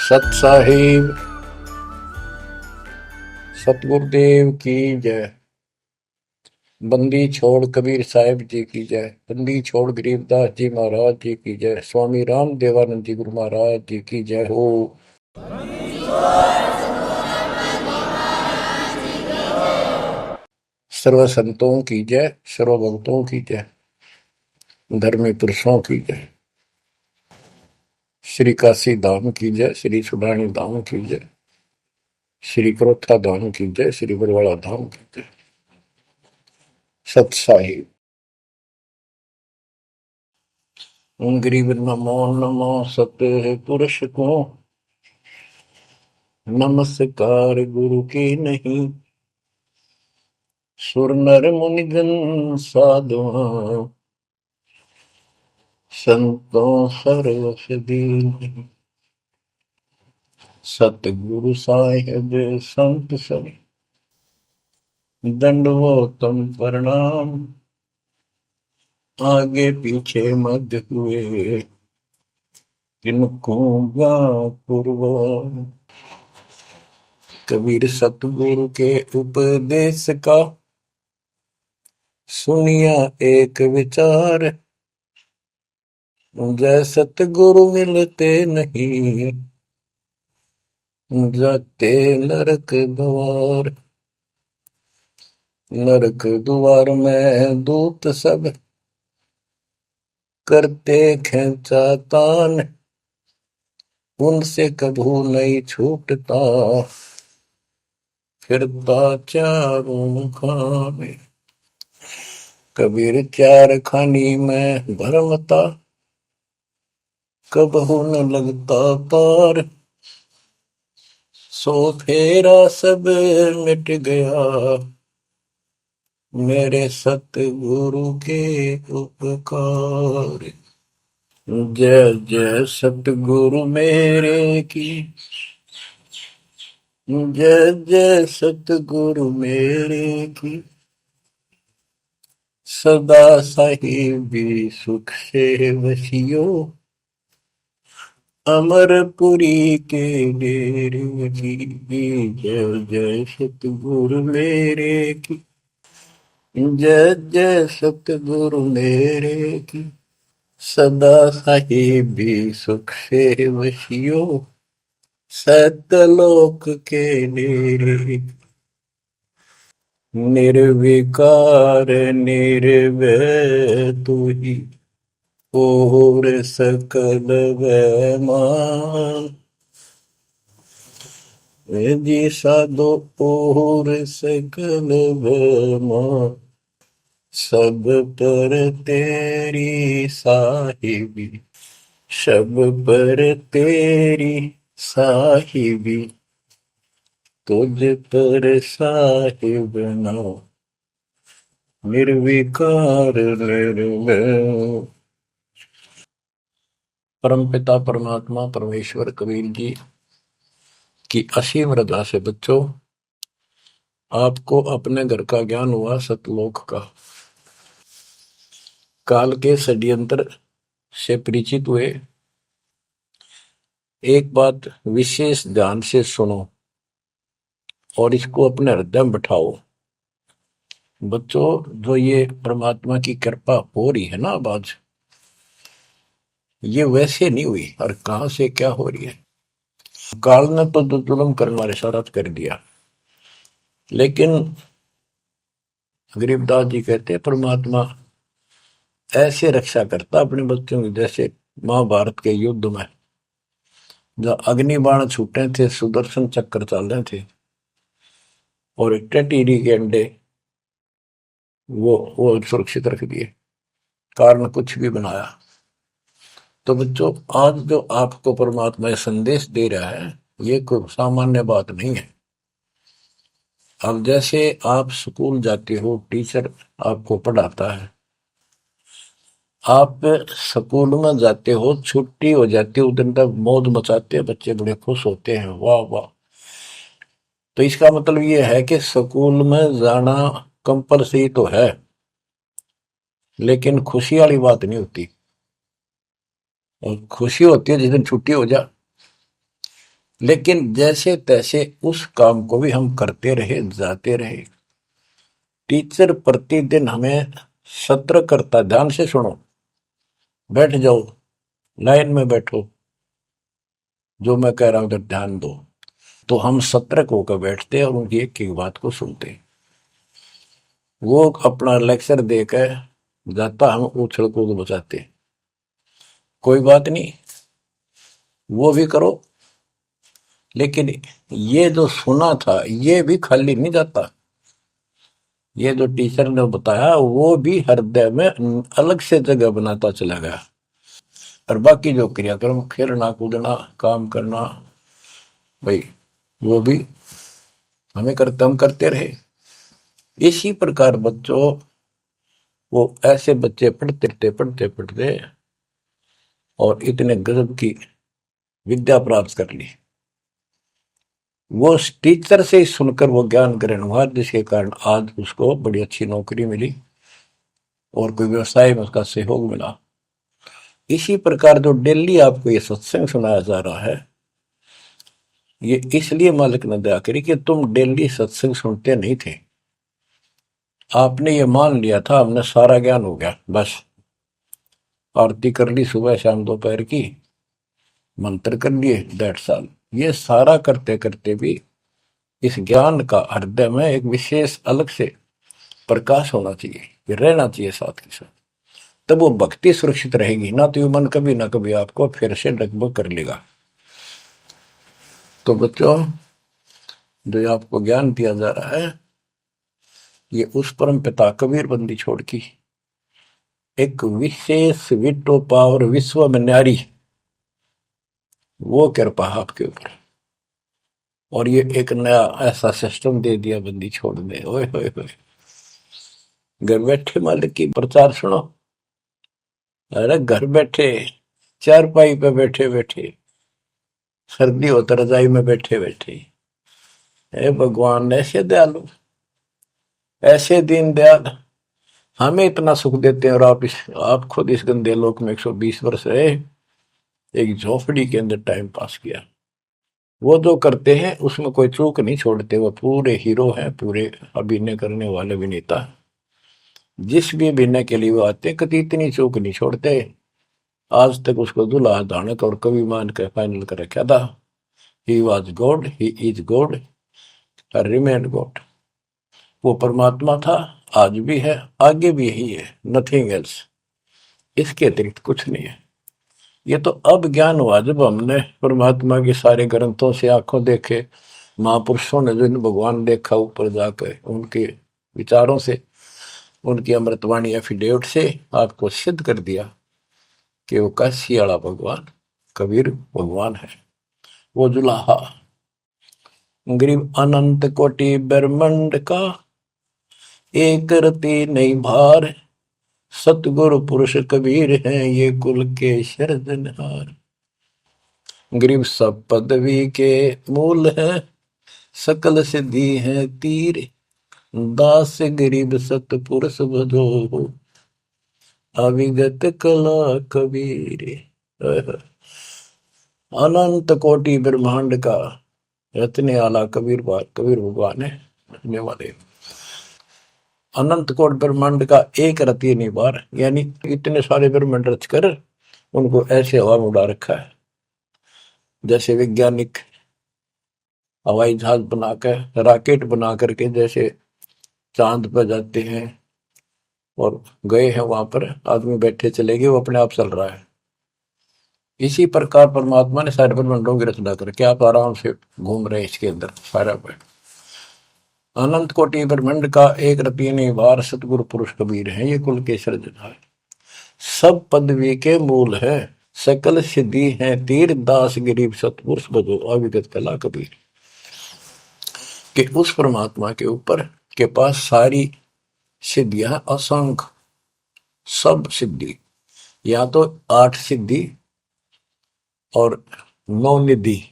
सत साहिब सतगुरुदेव की जय। बंदी छोड़ कबीर साहिब जी की जय। बंदी छोड़ गरीबदास जी महाराज जी की जय। स्वामी राम देवानंद जी गुरु महाराज जी की जय हो। सर्व संतों की जय, सर्व भक्तों की जय, धर्मी पुरुषों की जय। श्री काशी धाम की जय, श्री सुडानी धाम की जय, श्री क्रोथा धाम की जय, श्री बरवाड़ा धाम की जय। सत साहिब गरीब नमो नमो सत पुरुष को नमस्कार गुरु की नहीं। सुर नर मुनिजन साधुआ संतों सर्वस दीन। सतगुरु साहिब संत सब दंडवतम प्रणाम। आगे पीछे मध्य हुए किनको पूर्व। कबीर सतगुरु के उपदेश का सुनिया एक विचार। जय सतगुरु मिलते नहीं जाते नरक द्वार। नरक द्वार में दूत सब करते खेचातान। उनसे कभू नहीं छूटता फिरता चारों खाने। कबीर चार खानी में भरमता कबहू न लगता पार। सो फेरा सब मिट गया मेरे सतगुरु के उपकार। जय जय सतगुरु मेरे की जय जय सतगुरु मेरे की। सदा साहिबी सुख से वसियो अमरपुरी के डेरे की। जय जय सतगुरु मेरे की जय जय सतगुरु मेरे की। सदा साहिबी सुख से वसियो सतलोक के डेरे। निर्विकार निर्भय तू ही और सकल वैमान। जी साधो और सकल वैमान। सब पर तेरी साहिबी सब पर तेरी साहिबी। तुझ पर साहिब नाम निर्विकार निर्भय। परमपिता परमात्मा परमेश्वर कबीर जी की असीम रजा से बच्चों आपको अपने घर का ज्ञान हुआ सतलोक का। काल के षड्यंत्र से परिचित हुए। एक बात विशेष ध्यान से सुनो और इसको अपने हृदय में बिठाओ। बच्चों जो ये परमात्मा की कृपा हो रही है ना अब आज, ये वैसे नहीं हुई और कहां से क्या हो रही है। काल ने तो जुल्म करने वाले सारा कर दिया, लेकिन गरीबदास जी कहते हैं परमात्मा ऐसे रक्षा करता अपने बच्चों की, जैसे महाभारत के युद्ध में जब अग्निबाण छूटे थे, सुदर्शन चक्र चल रहे थे और टिड्डी के अंडे वो सुरक्षित रख दिए, कारण कुछ भी बनाया। तो बच्चों आज जो आपको परमात्मा संदेश दे रहा है ये कोई सामान्य बात नहीं है। अब जैसे आप स्कूल जाते हो, टीचर आपको पढ़ाता है, आप स्कूल में जाते हो, छुट्टी हो जाती है, उस दिन तक मौज मचाते हैं, बच्चे बड़े खुश होते हैं, वाह वाह। तो इसका मतलब ये है कि स्कूल में जाना कंपलसरी तो है, लेकिन खुशी वाली बात नहीं होती। और खुशी होती है जिस दिन छुट्टी हो जाए। लेकिन जैसे तैसे उस काम को भी हम करते रहे, जाते रहे। टीचर प्रतिदिन हमें सत्र करता, ध्यान से सुनो, बैठ जाओ, लाइन में बैठो, जो मैं कह रहा हूं उधर ध्यान दो। तो हम सतर्क होकर बैठते और उनकी एक एक बात को सुनते। वो अपना लेक्चर देकर जाता, हम उछल कूद बचाते। कोई बात नहीं, वो भी करो, लेकिन ये जो सुना था ये भी खाली नहीं जाता। ये जो टीचर ने बताया वो भी हृदय में अलग से जगह बनाता चला गया। और बाकी जो क्रियाक्रम, खेलना कूदना, काम करना, भाई वो भी हम करते रहे। इसी प्रकार बच्चों, वो ऐसे बच्चे पढ़ते और इतने गजब की विद्या प्राप्त कर ली। वो टीचर से ही सुनकर वो ज्ञान ग्रहण हुआ, जिसके कारण आज उसको बड़ी अच्छी नौकरी मिली और कोई व्यवसाय में उसका सहयोग मिला। इसी प्रकार जो डेली आपको ये सत्संग सुनाया जा रहा है, ये इसलिए मालिक ने दया करी कि तुम डेली सत्संग सुनते नहीं थे। आपने ये मान लिया था हमने सारा ज्ञान हो गया, बस आरती कर ली सुबह शाम दोपहर की, मंत्र कर लिए, 1.5 साल। ये सारा करते करते भी इस ज्ञान का हृदय में एक विशेष अलग से प्रकाश होना चाहिए, ये रहना चाहिए साथ के साथ। तब वो भक्ति सुरक्षित रहेगी, ना तो ये मन कभी ना कभी आपको फिर से डगमग कर लेगा। तो बच्चों, जो आपको ज्ञान दिया जा रहा है, ये उस परम पिता कबीर बंदी छोड़ की एक विशेष विटो पावर विश्व में न्यारी, वो कृपा आपके ऊपर। और ये एक नया ऐसा सिस्टम दे दिया बंदी छोड़ने। ओए होए होए, घर बैठे मालिक की प्रचार सुनो। अरे घर बैठे, चारपाई पे बैठे बैठे, सर्दी हो तो रजाई में बैठे बैठे, हे भगवान ऐसे दयालु, ऐसे दीन दयाल, हमें इतना सुख देते हैं। और आप खुद इस गंदे लोक में 120 वर्ष रहे, एक झोपड़ी के अंदर टाइम पास किया। वो जो करते हैं उसमें कोई चूक नहीं छोड़ते, वो पूरे हीरो हैं, पूरे अभिनय करने वाले अभिनेता। जिस भी अभिनय के लिए वो आते कभी इतनी चूक नहीं छोड़ते। आज तक उसको दुल्हा दानक और कवि मान के फाइनल कर रखा था। He was God, he is God, remain God. वो परमात्मा था, आज भी है, आगे भी यही है, नथिंग एल्स। इसके अतिरिक्त कुछ नहीं है। ये तो अब ज्ञान हुआ जब हमने परमात्मा के सारे ग्रंथों से आंखों देखे, महापुरुषों ने जो भगवान देखा ऊपर जाकर, उनके विचारों से, उनकी अमृतवाणी एफिडेविट से आपको सिद्ध कर दिया कि वो काशी वाला भगवान कबीर भगवान है। वो जुलाहा गरीब अनंत कोटि ब्रह्मांड का एक रति नहीं भार, सतगुरु पुरुष कबीर हैं ये कुल के सिरजनहार। गरीब सब पदवी के मूल है, सकल सिद्धि है तीर, दास गरीब सतपुरुष भजो, अविगत कला कबीर। अनंत कोटि ब्रह्मांड का रत्ने आला कबीर भगवान है रखने वाले। अनंत कोट ब्रह्मांड का एक रति निवार, यानी इतने सारे ब्रह्मांड रच कर उनको ऐसे हवा में उड़ा रखा है, जैसे वैज्ञानिक हवाई जहाज बनाकर, रॉकेट बना करके जैसे चांद पर जाते हैं और गए हैं, वहां पर आदमी बैठे चले गए, वो अपने आप चल रहा है। इसी प्रकार परमात्मा ने सारे ब्रह्मांडों की रचना करके आप आराम से घूम रहे इसके अंदर सारा पर। अनंत कोटि ब्रह्मांड का एक रति निवार, सतगुरु पुरुष कबीर है ये कुल के सिरजनहार। सब पदवी के मूल है, सकल सिद्धि है तीर, दास गरीब सतपुरुष भजो, अविगत कला कबीर। कि उस परमात्मा के ऊपर के पास सारी सिद्धियां असंख्य, सब सिद्धि, या तो 8 सिद्धि और 9 निधि,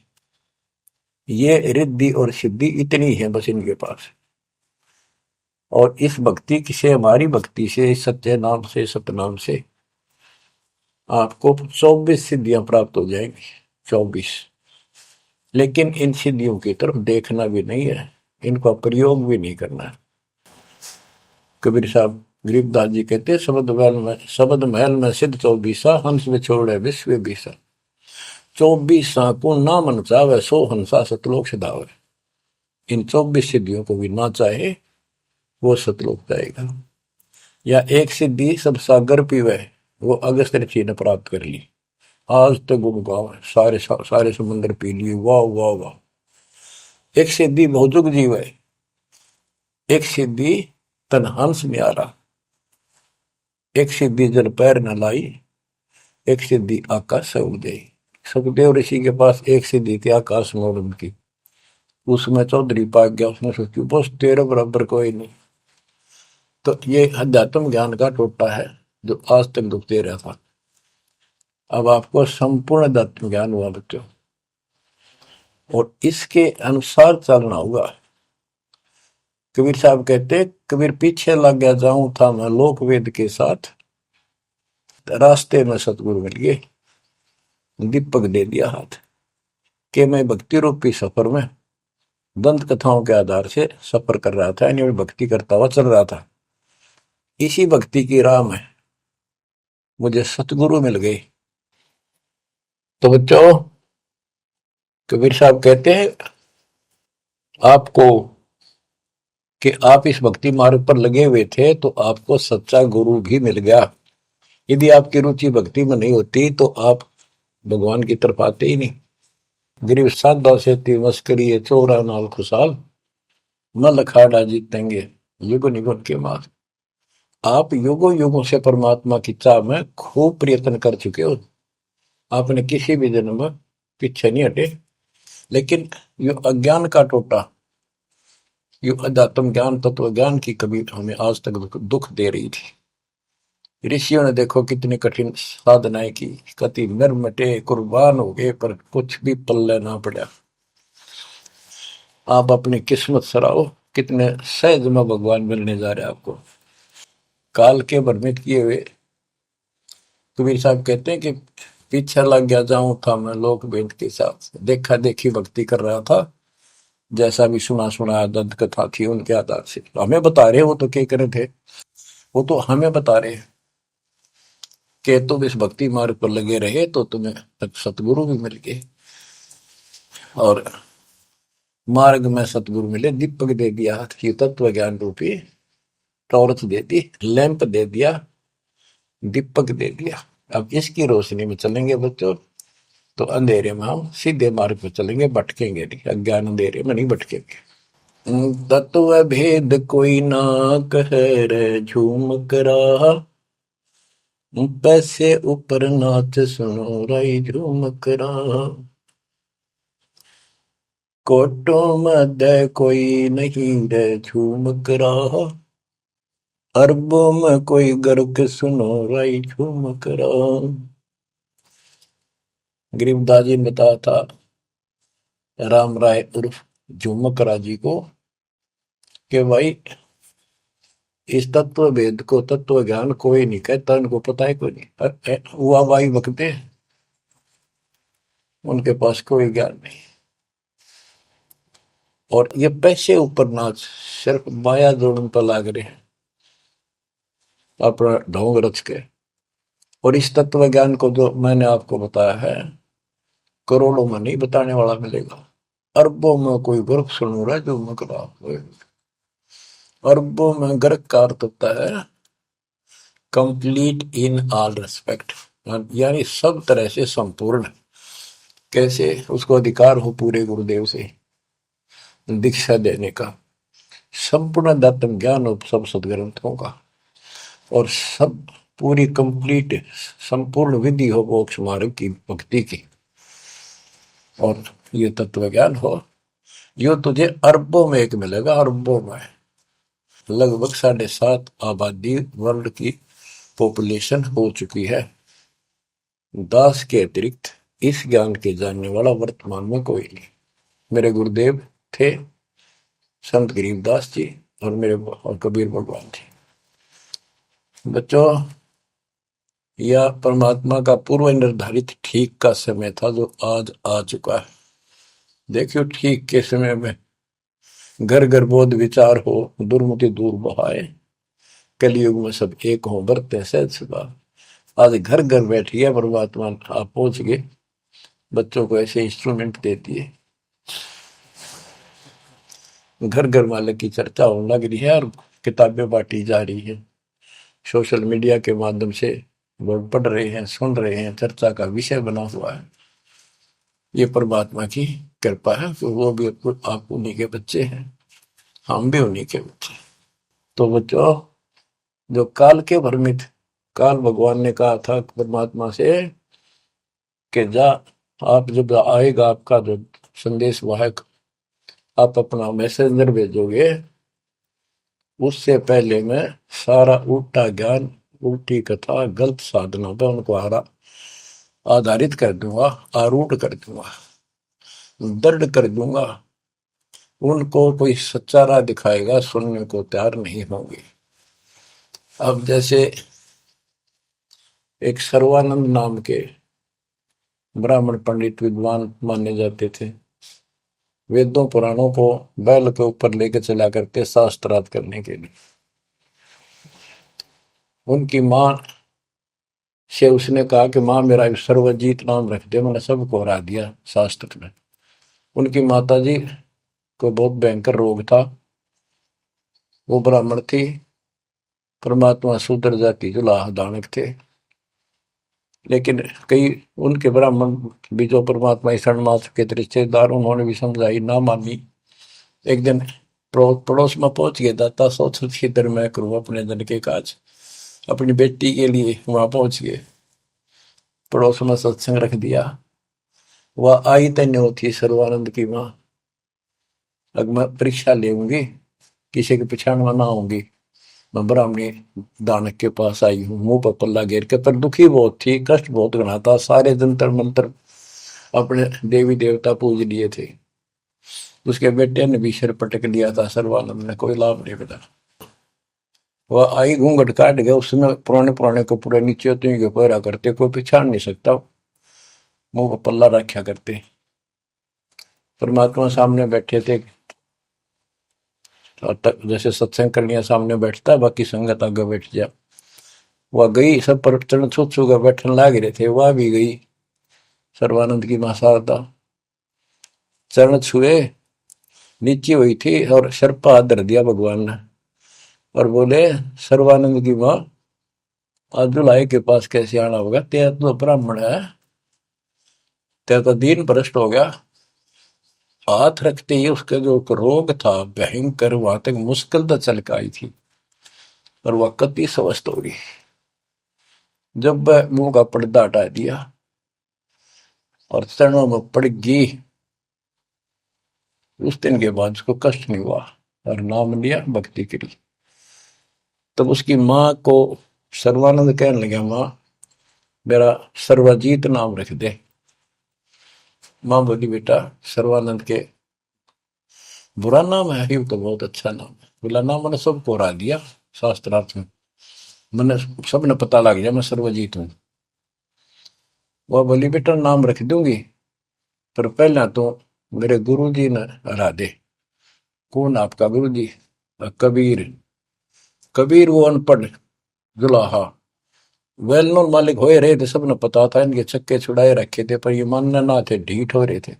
ये रिद्धि और सिद्धि इतनी है बस इनके पास। और इस भक्ति से, हमारी भक्ति से, सत्य नाम से, सतनाम से आपको 24 सिद्धियां प्राप्त हो जाएंगी। 24 लेकिन इन सिद्धियों की तरफ देखना भी नहीं है, इनका प्रयोग भी नहीं करना है। कबीर साहब गरीबदास जी कहते हैं, शब्द महल में सिद्ध चौबीसा, हंस में छोड़े विश्व बीसा। 24 को ना मन चावे, 100 हंसा सतलोक से दावे। इन 24 सिद्धियों को भी ना चाहे वो सतलोक जाएगा। या एक सिद्धि सब सागर पीवे, वो अगस्त ऋषि ने प्राप्त कर ली। आज तक गुण गाओ, सारे समुद्र पी लिए, वाह वाह वाह। एक सिद्धि बहुजुग जीव है, एक सिद्धि तन हंस न्यारा, एक सिद्धि जल पैर न लाई, एक सिद्धि आकाश से उदय। सुखदेव ऋषि के पास एक सिद्धि थी आकाश में उड़न की, उसमें चौधरी पाक गया, उसने सोची बस तेरे बराबर कोई नहीं। तो ये अध्यात्म ज्ञान का टोटा है जो आज तक दुख दे रहा था। अब आपको संपूर्ण अध्यात्म ज्ञान हुआ बच्चों, और इसके अनुसार चलना होगा। कबीर साहब कहते, कबीर पीछे लग गया जाऊं था मैं लोक वेद के साथ, रास्ते में सतगुरु मिल गए, दीपक दे दिया हाथ, कि मैं भक्ति रूपी सफर में दंत कथाओं के आधार से सफर कर रहा था, यानी भक्ति करता हुआ चल रहा था। इसी भक्ति की राह में मुझे सतगुरु मिल गए। तो बच्चों, कबीर साहब कहते हैं आपको कि आप इस भक्ति मार्ग पर लगे हुए थे तो आपको सच्चा गुरु भी मिल गया। यदि आपकी रुचि भक्ति में नहीं होती तो आप भगवान की तरफ आते ही नहीं। गरीब साधा से थी मस्करी है, चोरा नाल खुशाल, न लखाड़ा जीतेंगे युग निगुण के मार। आप युगों युगों से परमात्मा की चाह में खूब प्रयत्न कर चुके हो, आपने किसी भी जन्म में पीछे नहीं हटे। लेकिन यो अज्ञान का टोटा, यो अध्यात्म ज्ञान तत्व ज्ञान की कभी हमें आज तक दुख दे रही थी। ऋषियों ने देखो कितनी कठिन साधनाएं की, कति मिटे कुर्बान हो गए, पर कुछ भी पल्ले ना पड़ा। आप अपनी किस्मत सराहो, कितने सहज में भगवान मिलने जा रहे हैं आपको। काल के भ्रमित किए हुए कबीर साहब कहते हैं कि पीछे लग गया जाऊं था मैं लोक वेद के साथ, देखा देखी भक्ति कर रहा था, जैसा भी सुना सुना दंत कथा थी उनके आधार से। तो हमें बता रहे, वो तो क्या करे थे, वो तो हमें बता रहे कि तुम इस भक्ति मार्ग पर लगे रहे तो तुम्हें सतगुरु भी मिल गए। और मार्ग में सतगुरु मिले, दीपक दे दिया, तत्व ज्ञान रूपी टॉर्च दे दी, लैंप दे दिया, दीपक दे दिया। अब इसकी रोशनी में चलेंगे बच्चों तो अंधेरे में हम सीधे मार्ग पर चलेंगे, भटकेंगे नहीं, अज्ञान अंधेरे में नहीं भटकेंगे। तत्व भेद कोई ना कहे रे झूम करा, पैसे ऊपर नाच सुनो राई झूम करा। कोटो मध्य कोई नहीं रे झूम करा, अरबों में कोई गर्क सुनो राई झूम करा। गरीबदास जी ने बताया था राम राय उर्फ झूमकरा जी को कि भाई इस तत्व भेद को, तत्व ज्ञान कोई नहीं कहता, इनको पता है कोई नहीं, हुआ भाई बकते, उनके पास कोई ज्ञान नहीं। और ये पैसे ऊपर नाच, सिर्फ माया जोड़न पर लाग रहे हैं अपना ढोंग रच के। और इस तत्व ज्ञान को जो मैंने आपको बताया है, करोड़ों में नहीं बताने वाला मिलेगा, अरबों में कोई गर्क सुन रहा है जो मकड़ा। अरबों में गर्क का अर्थ होता है कंप्लीट इन ऑल रेस्पेक्ट, यानी सब तरह से संपूर्ण। कैसे उसको अधिकार हो पूरे गुरुदेव से दीक्षा देने का, संपूर्ण दातम ज्ञान हो सब सदग्रंथों का, और सब पूरी कंप्लीट संपूर्ण विधि हो मोक्ष मार्ग की भक्ति की, और ये तत्व ज्ञान हो, यो तुझे अरबों में एक मिलेगा, अरबों में। लगभग 7.5 आबादी वर्ल्ड की पॉपुलेशन हो चुकी है। दास के अतिरिक्त इस ज्ञान के जानने वाला वर्तमान में कोई नहीं। मेरे गुरुदेव थे संत गरीबदास जी, और मेरे और कबीर भगवान थे। बच्चों, यह परमात्मा का पूर्व निर्धारित ठीक का समय था जो आज आ चुका है। देखियो ठीक के समय में घर घर बोध विचार हो, दुर्मति दूर बहाए, कलयुग में सब एक हो, बरते सहज सुभा। आज घर घर बैठी है परमात्मा, आप पहुंच गए, बच्चों को ऐसे इंस्ट्रूमेंट देती है, घर घर वाले की चर्चा होने लग रही है और किताबें बांटी जा रही है, सोशल मीडिया के माध्यम से लोग पढ़ रहे हैं, सुन रहे हैं, चर्चा का विषय बना हुआ है। ये परमात्मा की कृपा है कि वो भी आप उन्हीं के बच्चे हैं, हम भी उन्हीं के बच्चे। तो बच्चों, जो काल के भ्रमित, काल भगवान ने कहा था परमात्मा से कि जा, आप जब आएगा आपका जो संदेश वाहक, आप अपना मैसेंजर भेजोगे, उससे पहले मैं सारा उल्टा ज्ञान, उल्टी कथा, गलत साधना पे उनको आधारित कर दूंगा, आरूढ़ कर दूंगा, दृढ़ कर दूंगा। उनको कोई सच्चा राह दिखाएगा, सुनने को तैयार नहीं होंगे। अब जैसे एक सर्वानंद नाम के ब्राह्मण पंडित विद्वान माने जाते थे, वेदों पुराणों को बैल के ऊपर लेकर चला करते शास्त्रार्थ करने के लिए। उनकी मां से उसने कहा कि मां मेरा सर्वजीत नाम रख दे, मैंने सबको हरा दिया शास्त्र में। उनकी माता जी को बहुत भयंकर रोग था, वो ब्राह्मण थी, परमात्मा शूद्र जाति जुलाह दानक थे, लेकिन कई उनके ब्राह्मण भी जो परमात्मा ईश्वर मास के रिश्तेदार, उन्होंने भी समझाई, ना मानी। एक दिन पड़ोस में पहुंच गया, दाता सोच इधर मैं करूँ अपने जन के काज, अपनी बेटी के लिए वहां पहुंच गए, पड़ोस में सत्संग रख दिया। वह आई तन्य होती सर्वानंद की माँ, अब मैं परीक्षा लेंगी, किसी के पिछाड़ में ना आऊंगी, मैं ब्राह्मणी दानक के पास आई हूँ, मुंह पर पल्ला घेर के, पर दुखी बहुत थी, कष्ट बहुत घना था, सारे जंतर मंत्र अपने देवी देवता पूज लिए थे, उसके बेटे ने भी सिर पटक लिया था, सर्वानंद ने कोई लाभ नहीं मिला। वह आई घूंघट काट गया, उसमें पुराने पुराने कपड़े नीचे तो के पैरा करते, कोई पिछाड़ नहीं सकता, मुंह पर पल्ला रखा करते। परमात्मा सामने बैठे थे, जैसे सत्संग करने सामने बैठता है, बाकी संगत आगे बैठ जा। वह गई, सब पर चरण छू छू कर बैठने लाग रहे थे, वह भी गई, सर्वानंद की मां शारदा, चरण छुए, नीचे हुई थी और सर पर हाथ धर दिया भगवान ने और बोले, सर्वानंद की मां, आज दुल्हाई के पास कैसे आना होगा, तेरा तो ब्राह्मण है, तेरा तो दीन भ्रष्ट हो गया। हाथ रखते ही उसका जो रोग था भयंकर, वहां तक मुश्किल तो चल के आई थी, और वह कति स्वस्थ हो गई। जब वह मुंह का पर्दा हटा दिया और चरणों में पड़ गई, उस दिन के बाद उसको कष्ट नहीं हुआ और नाम लिया, भक्ति करी। तब उसकी माँ को सर्वानंद कहने लगा, माँ मेरा सर्वजीत नाम रख दे। माँ बोली, बेटा सर्वानंद के बुरा नाम है, ये तो बहुत अच्छा नाम है। बोला, नाम मैंने सबको हरा दिया शास्त्रार्थ में, मैंने सबने पता लग गया मैं सर्वजीत हूँ। वह बोली, बेटा नाम रख दूंगी, पर पहले तो मेरे गुरु जी ने हरा दे। कौन आपका गुरु जी? कबीर। कबीर वो अनपढ़ जुलाहा, वेल नोन मालिक हो रहे थे, सबने पता था, इनके चक्के छुड़ाए रखे थे, पर ये मानने ना थे, ढीठ हो रहे थे।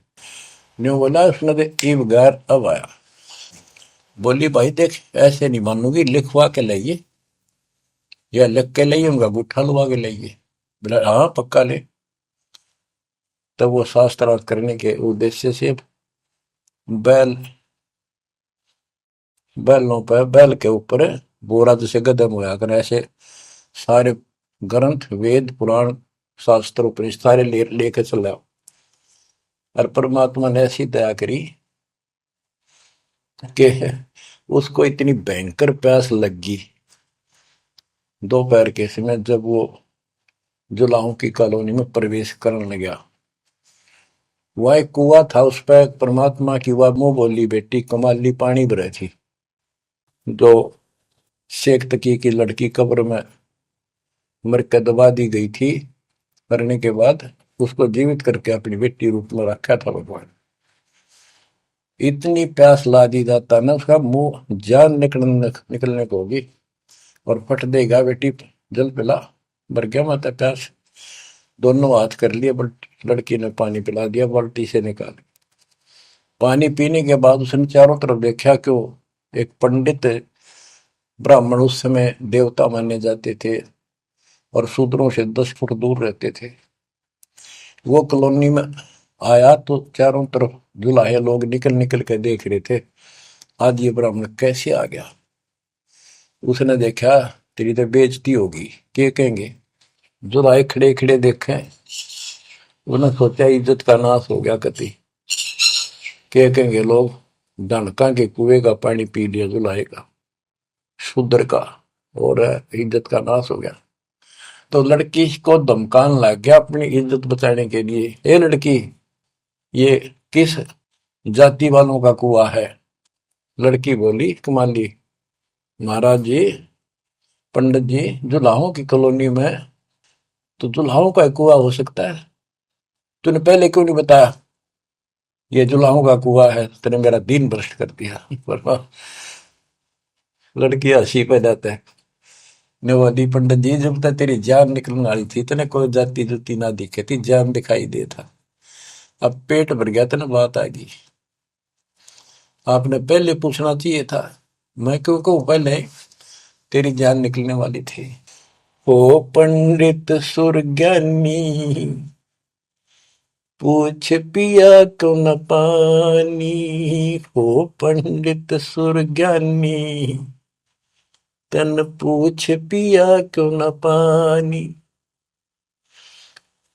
न्यू बोला उसने, तो ईब गैर अब आया। बोली, भाई देख ऐसे नहीं मानूंगी, लिखवा के लाइए, या लिख के लाइए, उनका गुट्ठा लुआ के लाइए। बोला, हाँ पक्का ले। तब वो शास्त्रार्थ करने के उद्देश्य से बैल, बैलों पर, बैल के ऊपर बोरा जैसे गधे होया कर, ऐसे सारे ग्रंथ, वेद, पुराण, शास्त्र, उपनिषद सारे लेके चला। और परमात्मा ने ऐसी दया करी कि उसको इतनी भयंकर प्यास लगी दोपहर के समय, जब वो जुलाहों की कॉलोनी में प्रवेश करने लगा। वह एक कुआ था, उस पर परमात्मा की वह मुंह बोली बेटी कमाली पानी भरे थी, जो शेख तकी की लड़की कब्र में मर के दबा दी गई थी, मरने के बाद उसको जीवित करके अपनी बेटी रूप में रखा था भगवान। इतनी प्यास ला दी जाता ना, उसका मुंह जान निकलने को होगी और फट देगा, बेटी जल पिला। भर गया माता प्यास। दोनों हाथ कर लिए, लड़की ने पानी पिला दिया बाल्टी से निकाल। पानी पीने के बाद उसने चारों तरफ देखा, क्यों एक पंडित ब्राह्मण उस समय देवता माने जाते थे और शूद्रों से 10 फुट दूर रहते थे, वो कॉलोनी में आया तो चारों तरफ जुलाहे लोग निकल निकल के देख रहे थे, आज ये ब्राह्मण कैसे आ गया। उसने देखा, तेरी तो बेइज्जती होगी, क्या कहेंगे। जुलाहे खड़े खड़े देखे, उन्हें सोचा इज्जत का नाश हो गया कति, क्या कहेंगे लोग, डनका के कुएं का पानी पी लिया जुलाहे का, शूद्र का, और इज्जत का नाश हो गया। तो लड़की को धमकाने लग गया अपनी इज्जत बचाने के लिए, ए लड़की, ये किस जाति वालों का कुआ है। लड़की बोली, कमाली, महाराज जी, पंडित जी, जुलाहों की कॉलोनी में तो जुलाहों का कुआ हो सकता है, तूने पहले क्यों नहीं बताया ये जुलाहों का कुआ है, तेने मेरा दिन भ्रष्ट कर दिया। लड़की हंसी पे जाता है, ने बोली, पंडित जी, जब तक तेरी जान निकलने वाली थी तने कोई जाति जुती ना दिखे थी, जान दिखाई दे था, अब पेट भर गया तेने बात आ गई, आपने पहले पूछना चाहिए था। मैं क्यों कहूँ पहले, तेरी जान निकलने वाली थी। ओ पंडित सुरज्ञानी, पूछ पिया क्यों न पानी, हो पंडित सुरज्ञानी, तन पूछ पिया क्यों न पानी।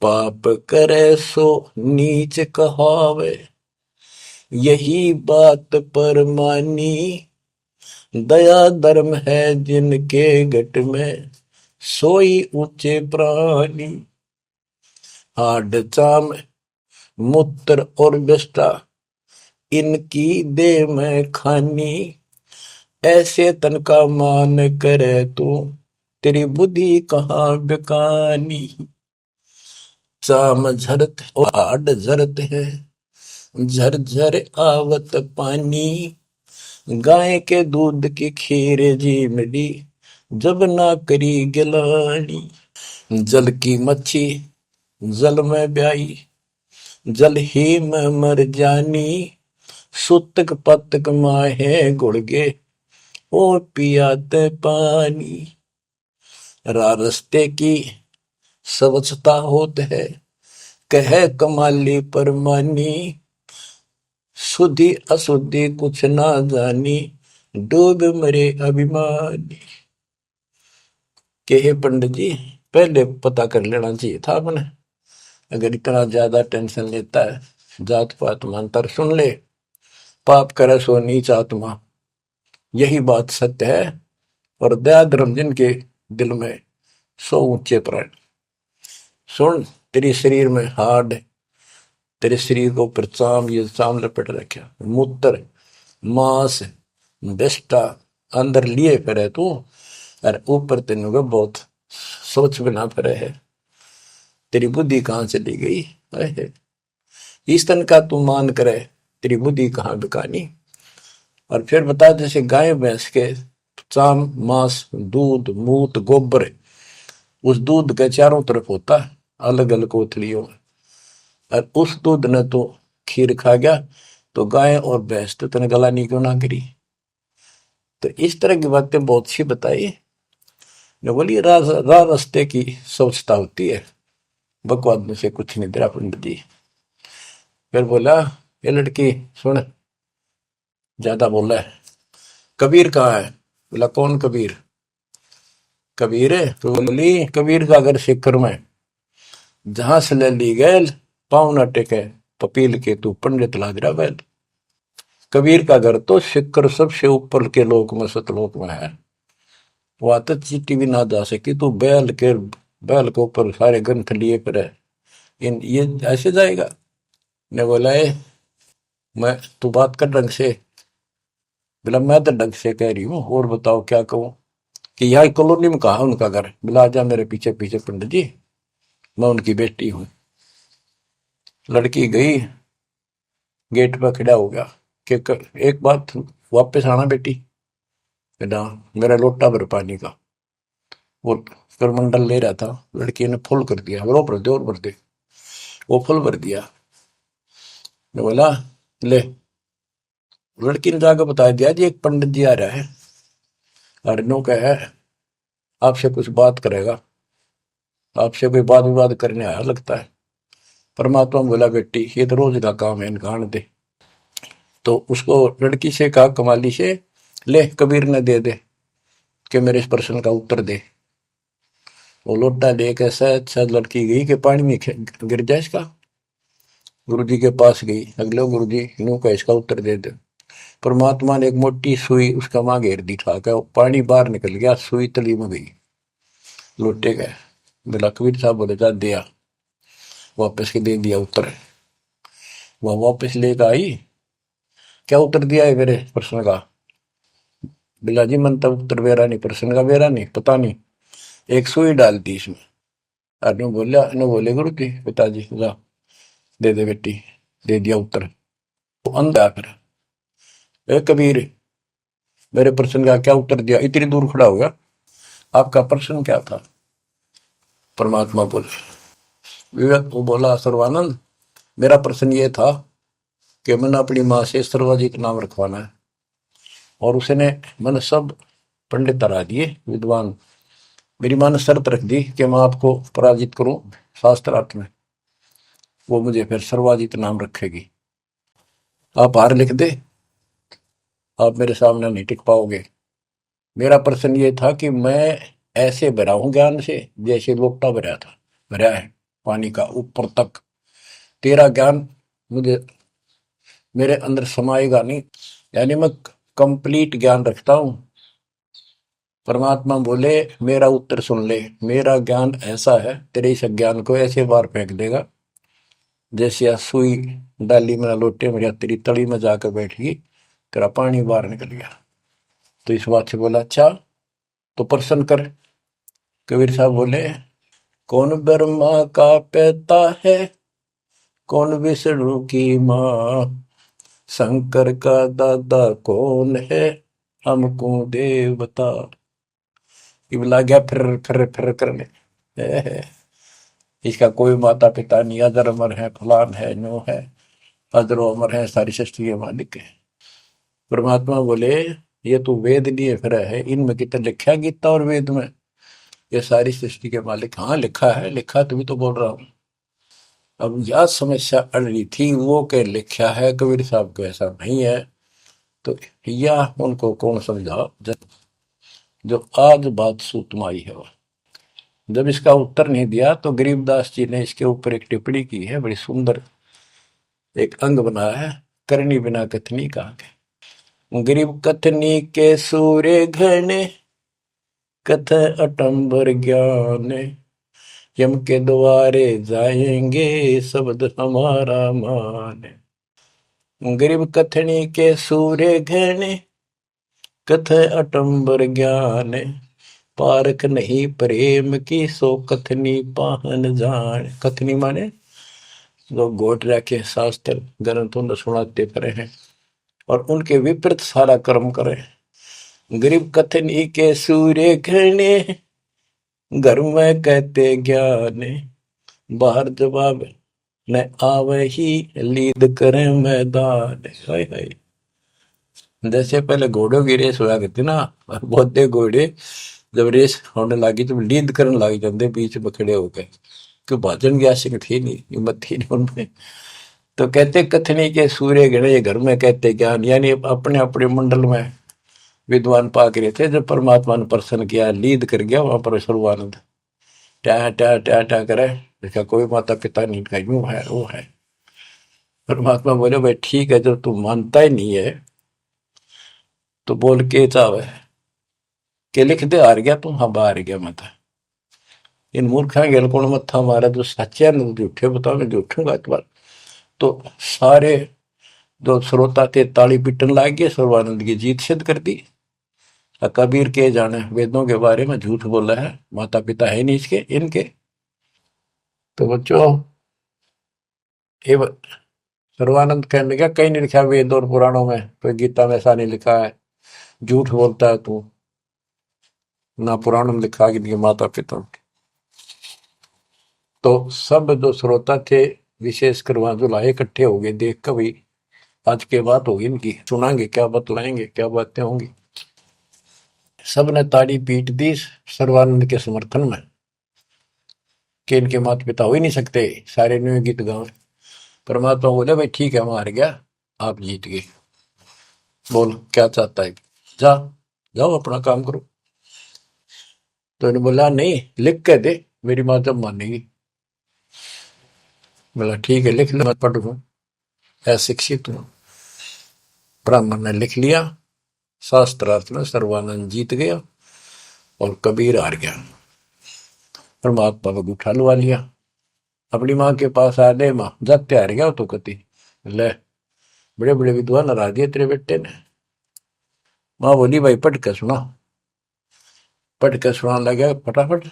पाप करे सो नीच कहावे, यही बात पर मानी, दया धर्म है जिनके घट में, सोई ऊंचे प्राणी। हाड चाम मूत्र और विष्टा, इनकी दे में खानी, ऐसे तन का मान करे तू, तेरी बुद्धि कहाँ बेकानी। चाम झरत और हाड झरत है, झरझर आवत पानी, गाय के दूध की खीर जी मिली, जब ना करी गिलानी। जल की मच्छी जल में ब्याई, जल ही में मर जानी, सुतक पतक माहे गुड़गे, ओ पियाते पानी। रास्ते की स्वच्छता होत है, कह कमाली परमानी, शुद्धि अशुद्धि कुछ ना जानी, डूब मरे अभिमानी। के हे पंडित जी, पहले पता कर लेना चाहिए था आपने, अगर इतना ज्यादा टेंशन लेता है, जात पात मानतर सुन ले, पाप करे सो नीच आत्मा, यही बात सत्य है, और दया धर्म जिनके दिल में, सो ऊंचे प्राण। सुन, तेरे शरीर में हाड, तेरे शरीर को ऊपर चाम, ये चाम लपेट रखा, मूत्र मांस विष्टा अंदर लिए फिरे तू, और ऊपर तेन को बहुत सोच बिना फिरे है, तेरी बुद्धि कहाँ चली गई है। इस तन का तू मान करे, तेरी बुद्धि कहाँ बिकानी। और फिर बता, जैसे गाय भैंस के चाम मांस दूध मूत गोबर, उस दूध के चारों तरफ होता है अलग अलग कोथलियों में, और उस दूध ने तो खीर खा गया, तो गाय और भैंस तो तेने गलानी क्यों ना करी। तो इस तरह की बातें बहुत सी बताई। ने बोली, राह रास्ते की स्वच्छता होती है, बकवाद में से कुछ नहीं, तेरा पंडित जी। फिर बोला, ये लड़की सुन, ज्यादा बोला है, कबीर कहाँ है। बोला, कौन कबीर। कबीर है तो बोली, कबीर का घर सिक्कर में, जहां से ले ली गैल, पाँव न टेके पपील के, तू पंडित लाग रहा बैल। कबीर का घर तो सिक्कर सबसे ऊपर के लोक में, सतलोक में है, वहां तक चीटी भी ना जा सकी, तू बैल के ऊपर सारे ग्रंथ लिए पर है, इन ये ऐसे जाएगा। ने बोला, मैं तू बात कर ढंग से। बोला, मैं तो ढंग से कह रही हूँ, और बताओ क्या कहूँ। कि यहाँ कॉलोनी में कहा उनका घर। बोला, आजा मेरे पीछे पीछे पंडित जी, मैं उनकी बेटी हूँ। लड़की गई, गेट पर खड़ा हो गया, कि एक बात वापस आना बेटी, बेटा मेरा लोटा भर पानी का। वो करमंडल ले रहा था, लड़की ने फुल कर दिया, और भर दे और भर दे। वो फुल भर दिया। मैं बोला ले। लड़की ने जाकर बता दिया जी एक पंडित जी आ रहा है, अरनों का है, आपसे कुछ बात करेगा, आपसे कोई वाद विवाद करने आया लगता है। परमात्मा बोला बेटी ये तो रोज का काम है, इनका आने दे। तो उसको लड़की से कहा कमाली से, ले कबीर ने दे दे कि मेरे इस प्रश्न का उत्तर दे। वो लोटा लेके ऐसा अच्छा लड़की गई कि पानी में गिर जाए इसका। गुरु जी के पास गई, अगले गुरु जी यूं का इसका उत्तर दे दे। परमात्मा ने एक मोटी सुई उसका मां घेर दी, ठा कर पानी बाहर निकल गया, सुई तली में गई लोटे गए। बोला कबीर साहब बोले जा दिया, वापस के दे दिया उत्तर। वह वापस लेकर आई, क्या उत्तर दिया है मेरे प्रश्न का? बिला जी मन तब उत्तर वेरा नहीं, प्रश्न का वेरा नहीं, पता नहीं, एक सुई डाल दी इसमें। अनु बोला, अनु बोले गुरु जी पिताजी जा दे दे बेटी, दे दिया उत्तर। तो अंधा फिर ए कबीर मेरे प्रश्न का क्या उत्तर दिया, इतनी दूर खड़ा हो गया, आपका प्रश्न क्या था? परमात्मा बोले, विवेक को बोला सर्वानंद मेरा प्रश्न ये था कि मैंने अपनी माँ से सर्वाधिक नाम रखवाना है, और उसने मैंने सब पंडित हरा दिए विद्वान। मेरी माँ ने शर्त रख दी कि मैं आपको पराजित करूं शास्त्रार्थ में, वो मुझे फिर सर्वाधिक नाम रखेगी। आप हार लिख दे, आप मेरे सामने नहीं टिक पाओगे। मेरा प्रश्न ये था कि मैं ऐसे भरा हूं ज्ञान से जैसे लोटा भरा था, भरा है पानी का ऊपर तक। तेरा ज्ञान मुझे मेरे अंदर समाएगा नहीं, यानी मैं कंप्लीट ज्ञान रखता हूं। परमात्मा बोले मेरा उत्तर सुन ले, मेरा ज्ञान ऐसा है तेरे इस ज्ञान को ऐसे बार फेंक देगा जैसे सुई डाली में लोटे में तेरी तली में जाकर बैठ गई, तेरा पानी बाहर निकल गया। तो इस बात से बोला अच्छा तो प्रश्न कर। कबीर साहब बोले कौन ब्रह्मा का पिता है, कौन विष्णु की माँ, शंकर का दादा कौन है, हमको देव बता। ये लग गया फिर करने इसका कोई माता पिता नहीं, अजर अमर है, फलान है, नो है, अजरो अमर है, सारी सृष्टि के मालिक है। परमात्मा बोले ये तो वेद लिए फिर है, इनमें कितना लिखा गीता और वेद में ये सारी सृष्टि के मालिक? हाँ लिखा है, लिखा तभी तो बोल रहा हूँ। अब यह समस्या अड़ रही थी, वो के लिखा है कबीर साहब को ऐसा नहीं है, तो यह उनको कौन समझा जो आज बात सूतम आई है। जब इसका उत्तर नहीं दिया तो गरीबदास जी ने इसके ऊपर एक टिप्पणी की है, बड़ी सुंदर एक अंग बनाया है, करनी बिना कथनी कहा के। गरीब कथनी के सूर्य घने, कथ अटंबर ज्ञान, यम के द्वारे जाएंगे शब्द हमारा मान। गरीब कथनी के सूर्य घने, कथ अटंबर ज्ञान, पारख नहीं प्रेम की सो कथनी पाहन जान। कथनी माने जो घोट रखे शास्त्र ग्रंथों ने सुनाते फिरे हैं और उनके विपरीत सारा कर्म करे। गरीब कथनी के सूर्य घने, घर में कहते ज्ञान, बाहर जवाब न आवे ही लीद करे मैदान। हाय हाय, जैसे पहले घोड़ों की रेस हुआ करती ना, बहुत घोड़े जब रेस होने लगी तो लीद करने लग जाते बीच में खड़े होकर, क्यों भाजन की आशिक थी नहीं, हिम्मत थी नहीं उनमें। तो कहते कथनी के सूर्य गणे घर में कहते ज्ञान, यानी अपने अपने मंडल में विद्वान पाक रहे थे। जब परमात्मा ने प्रसन्न किया, लीद कर गया वहां पर सर्वानंद, ट्या ट्या ट्या ट्या करे, देखा कोई माता पिता नहीं, का यूं है वो है। परमात्मा बोले भाई ठीक है, जब तू मानता ही नहीं है तो बोल के चाहे के लिख दे, हार गया तू, हाँ बाहर गया मत। इन मूर्खा गेल कौन मत्था मारा, जो सच्चे ने झूठे बताओ, मैं झूठूंगा इस बार। तो सारे जो श्रोता थे ताली पीटन लाग गए, सर्वानंद की जीत सिद्ध कर दी। कबीर के जाने वेदों के बारे में झूठ बोला है, माता पिता है नहीं इसके इनके। तो बच्चों ये सर्वानंद कहने लगा कहीं नहीं लिखा वेद और पुराणों में, कोई गीता में ऐसा नहीं लिखा है, झूठ बोलता है तू, ना पुराण में लिखा कि माता पिता। तो सब जो श्रोता थे, विशेषकर वहां जो लाए इकट्ठे हो गए, देख कर भाई आज के बात होगी इनकी, सुनाएंगे क्या बतलाएंगे, क्या बातें होंगी। सब ने ताड़ी पीट दी सर्वानंद के समर्थन में कि इनके माता पिता हो ही नहीं सकते, सारे न्यू गीत गाँव। परमात्मा बोले भाई ठीक है, हम हार गया, आप जीत गए, बोल क्या चाहता है, जा जाओ अपना काम करो। तो इन्होंने बोला नहीं, लिख के दे, मेरी माँ जब मानेगी। बोला ठीक है लिख ले, मैं पढ़ लूँ, अशिक्षित हूँ। ब्राह्मण ने लिख लिया, शास्त्रार्थ में सर्वानंद जीत गया और कबीर हार गया। परमात्मा को उठा लुआ लिया, अपनी माँ के पास आ गए, माँ जाते हार गया तो कति ले, बड़े बड़े विद्वान हरा दिए तेरे बेटे ने। माँ बोली भाई पढ़ के सुना, पढ़ के सुना लगा फटाफट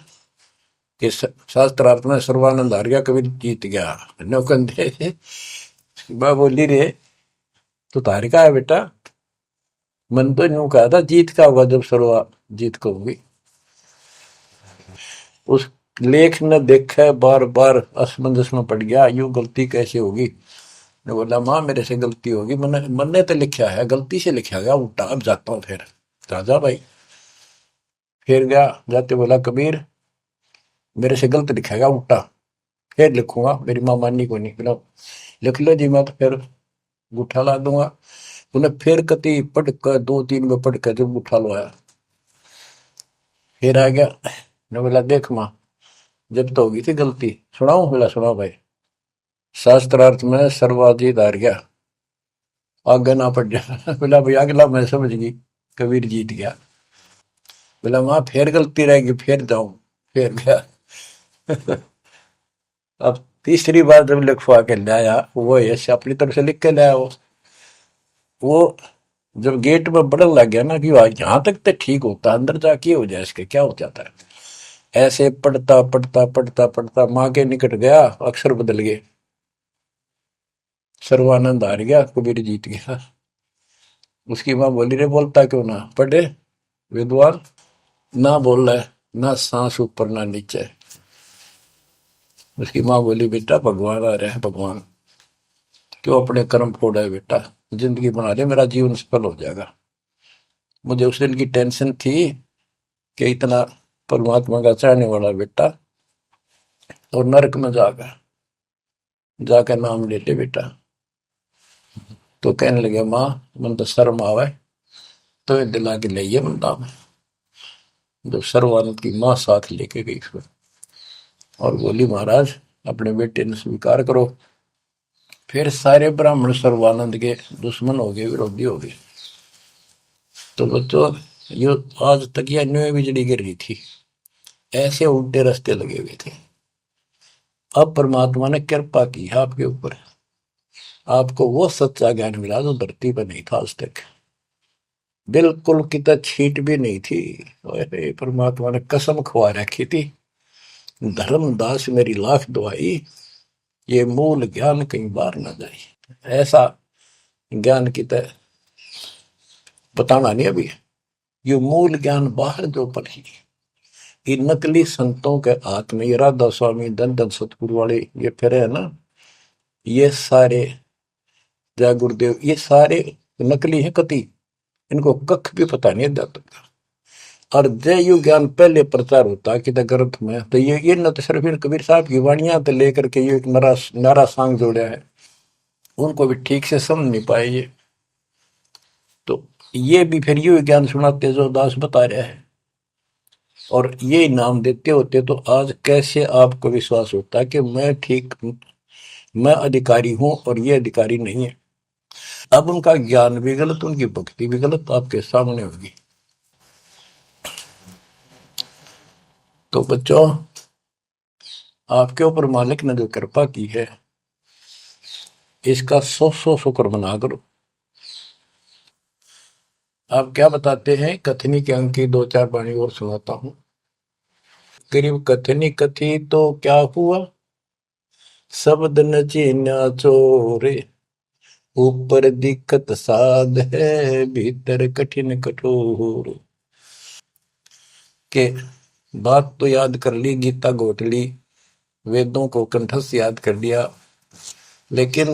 कि शास्त्रार्थ में सर्वानंद हार गया, कबीर जीत गया। नौकंदे माँ बोली रे तो तार का है बेटा, मन तो यूं कहा था जीत का होगा जब सर्वा जीत को होगी। उस लेख ने देखा, बार बार असमंजस में पड़ गया, यूं गलती कैसे होगी। ने बोला माँ मेरे से गलती होगी, मैंने तो लिखा है, गलती से लिखा गया उल्टा, अब जाता हूँ फिर। राजा भाई फिर गया, जाते बोला कबीर मेरे से गलत लिखेगा उल्टा, फिर लिखूंगा, मेरी माँ माननी को नहीं। बोला लिख लो जी, मैं तो फिर गुठा ला दूंगा। उन्हें फिर कति पढ़ कर, दो तीन में पढ़ कर जब गुठा लो आया, फिर आ गया। ने बोला देख माँ जब तो होगी थी गलती, सुनाऊ। बोला सुनाओ भाई। शास्त्रार्थ में सर्वाधिक हार गया, आगे ना पड़ जा। बोला भाई अगला मैं समझ गई, कबीर जीत गया। बोला माँ फिर गलती रहेगी, फिर जाऊं, फिर गया। अब तीसरी बार जब लिखवा के लाया, वो यश अपनी तरफ से लिख के लाया, वो जब गेट में बढ़न लग गया ना कि यहाँ तक तो ठीक होता, अंदर जाके हो जाए इसके क्या हो जाता है। ऐसे पढ़ता पढ़ता पढ़ता पढ़ता माँ के निकट गया, अक्षर बदल गए, सर्वानंद हार गया, कबीर जीत गया। उसकी माँ बोली रे बोलता क्यों ना, पढ़े विद्वान ना बोल रहा है, ना सांस ऊपर ना नीचे। उसकी माँ बोली बेटा भगवान आ रहे हैं, भगवान क्यों अपने कर्म फोड़ा है बेटा, जिंदगी बना ले, मेरा जीवन सफल हो जाएगा। मुझे उस दिन की टेंशन थी कि इतना परमात्मा का चाहने वाला बेटा और नरक में जाकर जाकर नाम ले ले बेटा। तो कहने लगे माँ मन तो शर्म आवे, तो ये दिला के ले बंदा में। जब सर्वानंद की माँ साथ लेके गई फिर, और बोली महाराज अपने बेटे ने स्वीकार करो। फिर सारे ब्राह्मण सर्वानंद के दुश्मन हो गए, विरोधी हो गए। तो बच्चों ये आज तक यह न्यू बिजली गिर रही थी, ऐसे उल्टे रास्ते लगे हुए थे। अब परमात्मा ने कृपा की है आपके ऊपर, आपको वो सच्चा ज्ञान मिला जो धरती पर नहीं था आज तक, बिल्कुल कितना छीट भी नहीं थी। ओए परमात्मा ने कसम खुआ रखी थी, धर्मदास मेरी लाख दुआई, ये मूल ज्ञान कहीं बार ना जाए। ऐसा ज्ञान की तरह बताना नहीं अभी, ये मूल ज्ञान बाहर जो पढ़ी, ये नकली संतों के हाथ में, ये राधा स्वामी धन धन सतगुरु वाले ये फिर है ना, ये सारे जय गुरुदेव, ये सारे नकली है कति, इनको कख भी पता नहीं अध्यात्म का। और जय यु ज्ञान पहले प्रचार होता कि ग्रंथ में, तो ये न तो सिर्फ कबीर साहब की वाणियां तो लेकर के ये एक नारा सांग जोड़ा है, उनको भी ठीक से समझ नहीं पाए ये। तो ये भी फिर ये ज्ञान सुनाते जो दास बता रहा है, और ये नाम देते होते, तो आज कैसे आपको विश्वास होता है कि मैं ठीक, मैं अधिकारी हूं और ये अधिकारी नहीं है। अब उनका ज्ञान भी गलत, उनकी भक्ति भी गलत आपके सामने होगी। तो बच्चों आपके ऊपर मालिक ने जो कृपा की है, इसका सौ सौ शुक्र मना करो। आप क्या बताते हैं, कथनी के अंक की दो चार बाणी और सुनाता हूं। करीब कथनी कथी तो क्या हुआ, शब्द न चीन्या चोरे, ऊपर दिक्कत साध है, भीतर कठिन कठोर। के बात तो याद कर ली, गीता घोट ली, वेदों को कंठस्थ याद कर लिया, लेकिन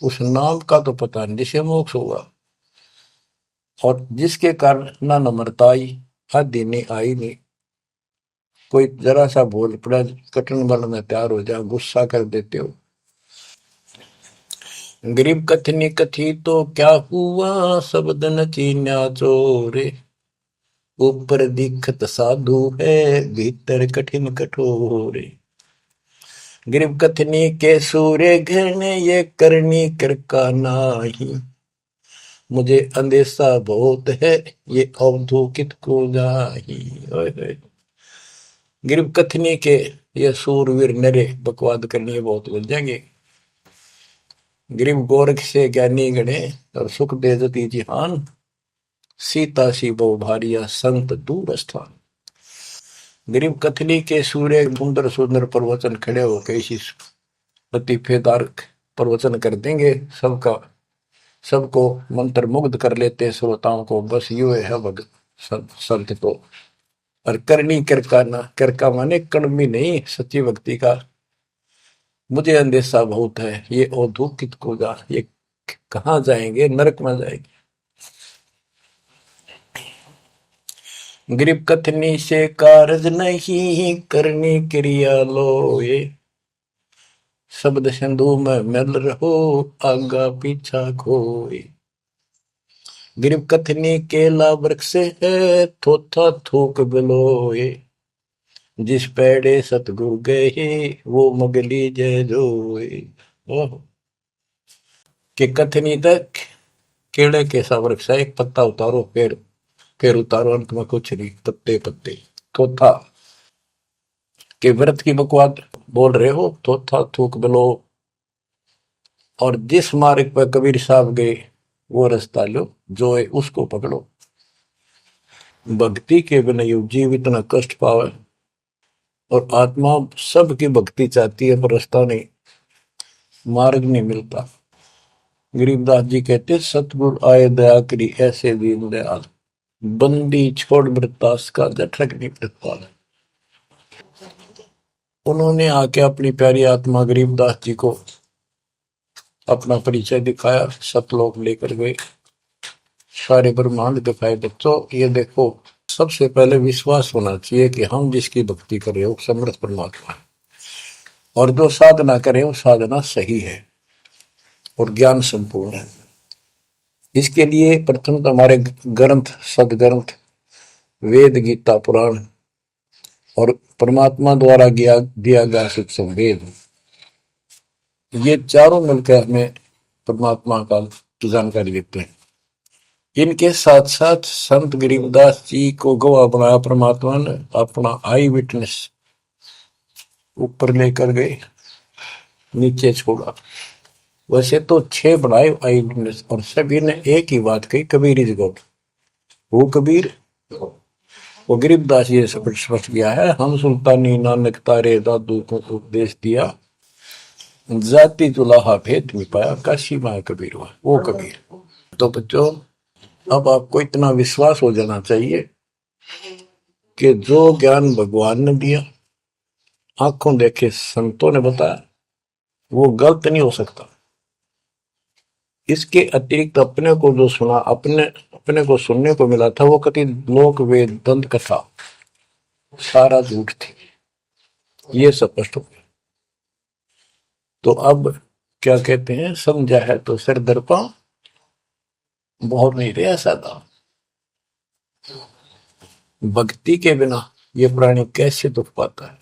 उस नाम का तो पता नहीं जिसे मोक्ष होगा, और जिसके कारण ना नम्रता आई, आदि नहीं आई नहीं। कोई जरा सा बोल पड़ा, कठिन बल में तैयार हो जाओ, गुस्सा कर देते हो। गरीब कथनी कथी तो क्या हुआ, शब्द न चीन्या चोरे। ऊपर दिखत साधु है, भीतर कठिन कठोरे। गरीब कथनी के सूर्य घने, ये करनी कर का नाही। मुझे अंदेशा बहुत है, ये अवधूकित को जाही। गरीब कथनी के ये सूरवीर नरे बकवाद करनी बहुत बन जाएंगे। गरीब गोरख से ज्ञानी गणे, और सुख दे जती जिहान। सीता सी बहु भारिया, संत दूर स्थान। गरीब कथनी के सूर्य सुंदर सुंदर प्रवचन खड़े हो कैसी लतीफेदार प्रवचन कर देंगे, सबका सबको मंत्र मुग्ध कर लेते श्रोताओं को। बस यू है भगत संत तो। और करनी करका ना, करका माने कड़मी नहीं, सच्ची भक्ति का। मुझे अंदेशा बहुत है, ये औधोकित को जा, ये कहाँ जाएंगे, नरक में जाएंगे। गरीब कथनी से कारज नहीं, करनी क्रिया लो ये। शब्द सिंधु में मिल रहो, आगा पीछा खोए। गरीब कथनी केला वृक्ष है, थोथा थूक बिलोए। जिस पेड़े सतगुरु गए, वो मगली जय जोए। ओह, कि कथनी तक केड़े के सा वृक्ष है, एक पत्ता उतारो फिर उतारो, अंत में कुछ नहीं, पत्ते पत्ते। थोथा के व्रत की बकवाद बोल रहे हो, थोथा थूक बिलो। और जिस मार्ग पर कबीर साहब गए, वो रास्ता लो, जो है उसको पकड़ो। भक्ति के बिना यू जीव इतना कष्ट पावे, और आत्मा सबकी भक्ति चाहती है, पर रास्ता नहीं, मार्ग नहीं मिलता। गरीबदास जी कहते, सतगुरु आए दया करी, ऐसे दीन दयाल। बंदी छोड़ वृत्तास का, जठरक नहीं प्रतिपाल। उन्होंने आके अपनी प्यारी आत्मा गरीबदास जी को अपना परिचय दिखाया, सतलोक लेकर गए, सारे ब्रह्मांड दिखाए। बच्चों ये देखो, सबसे पहले विश्वास होना चाहिए कि हम जिसकी भक्ति कर रहे हो समर्थ परमात्मा है, और जो साधना करें वो साधना सही है और ज्ञान संपूर्ण है। इसके लिए प्रथम तो हमारे ग्रंथ, सदग्रंथ, वेद, गीता, पुराण और परमात्मा द्वारा दिया गया शिक्षण वेद, ये चारों मिलकर हमें परमात्मा का जानकारी देते हैं। इनके साथ साथ संत गरीबदास जी को गवाह बनाया परमात्मा ने, अपना आई विटनेस ऊपर लेकर गए, नीचे छोड़ा। वैसे तो 6 बनाए आई विटनेस, और सभी ने एक ही बात कही, कबीर इज गॉड। वो कबीर, वो गरीबदास जी सब स्पष्ट किया है। हम सुल्तानी नानक तारे दादू को उपदेश दिया, जाति जुलाहा भेद में पाया, काशी माँ कबीर हुआ, वो कबीर। तो बच्चों, अब आपको इतना विश्वास हो जाना चाहिए कि जो ज्ञान भगवान ने दिया, आंखों देखे संतों ने बताया, वो गलत नहीं हो सकता। इसके अतिरिक्त अपने को जो सुना, अपने अपने को सुनने को मिला था, वो कति लोक वेद दंत कथा सारा झूठ थी, ये स्पष्ट हो गया। तो अब क्या कहते हैं, समझा है तो सिर दर्पा, बहुत नहीं रहा सादा। भक्ति के बिना ये प्राणी कैसे दुख पाता है,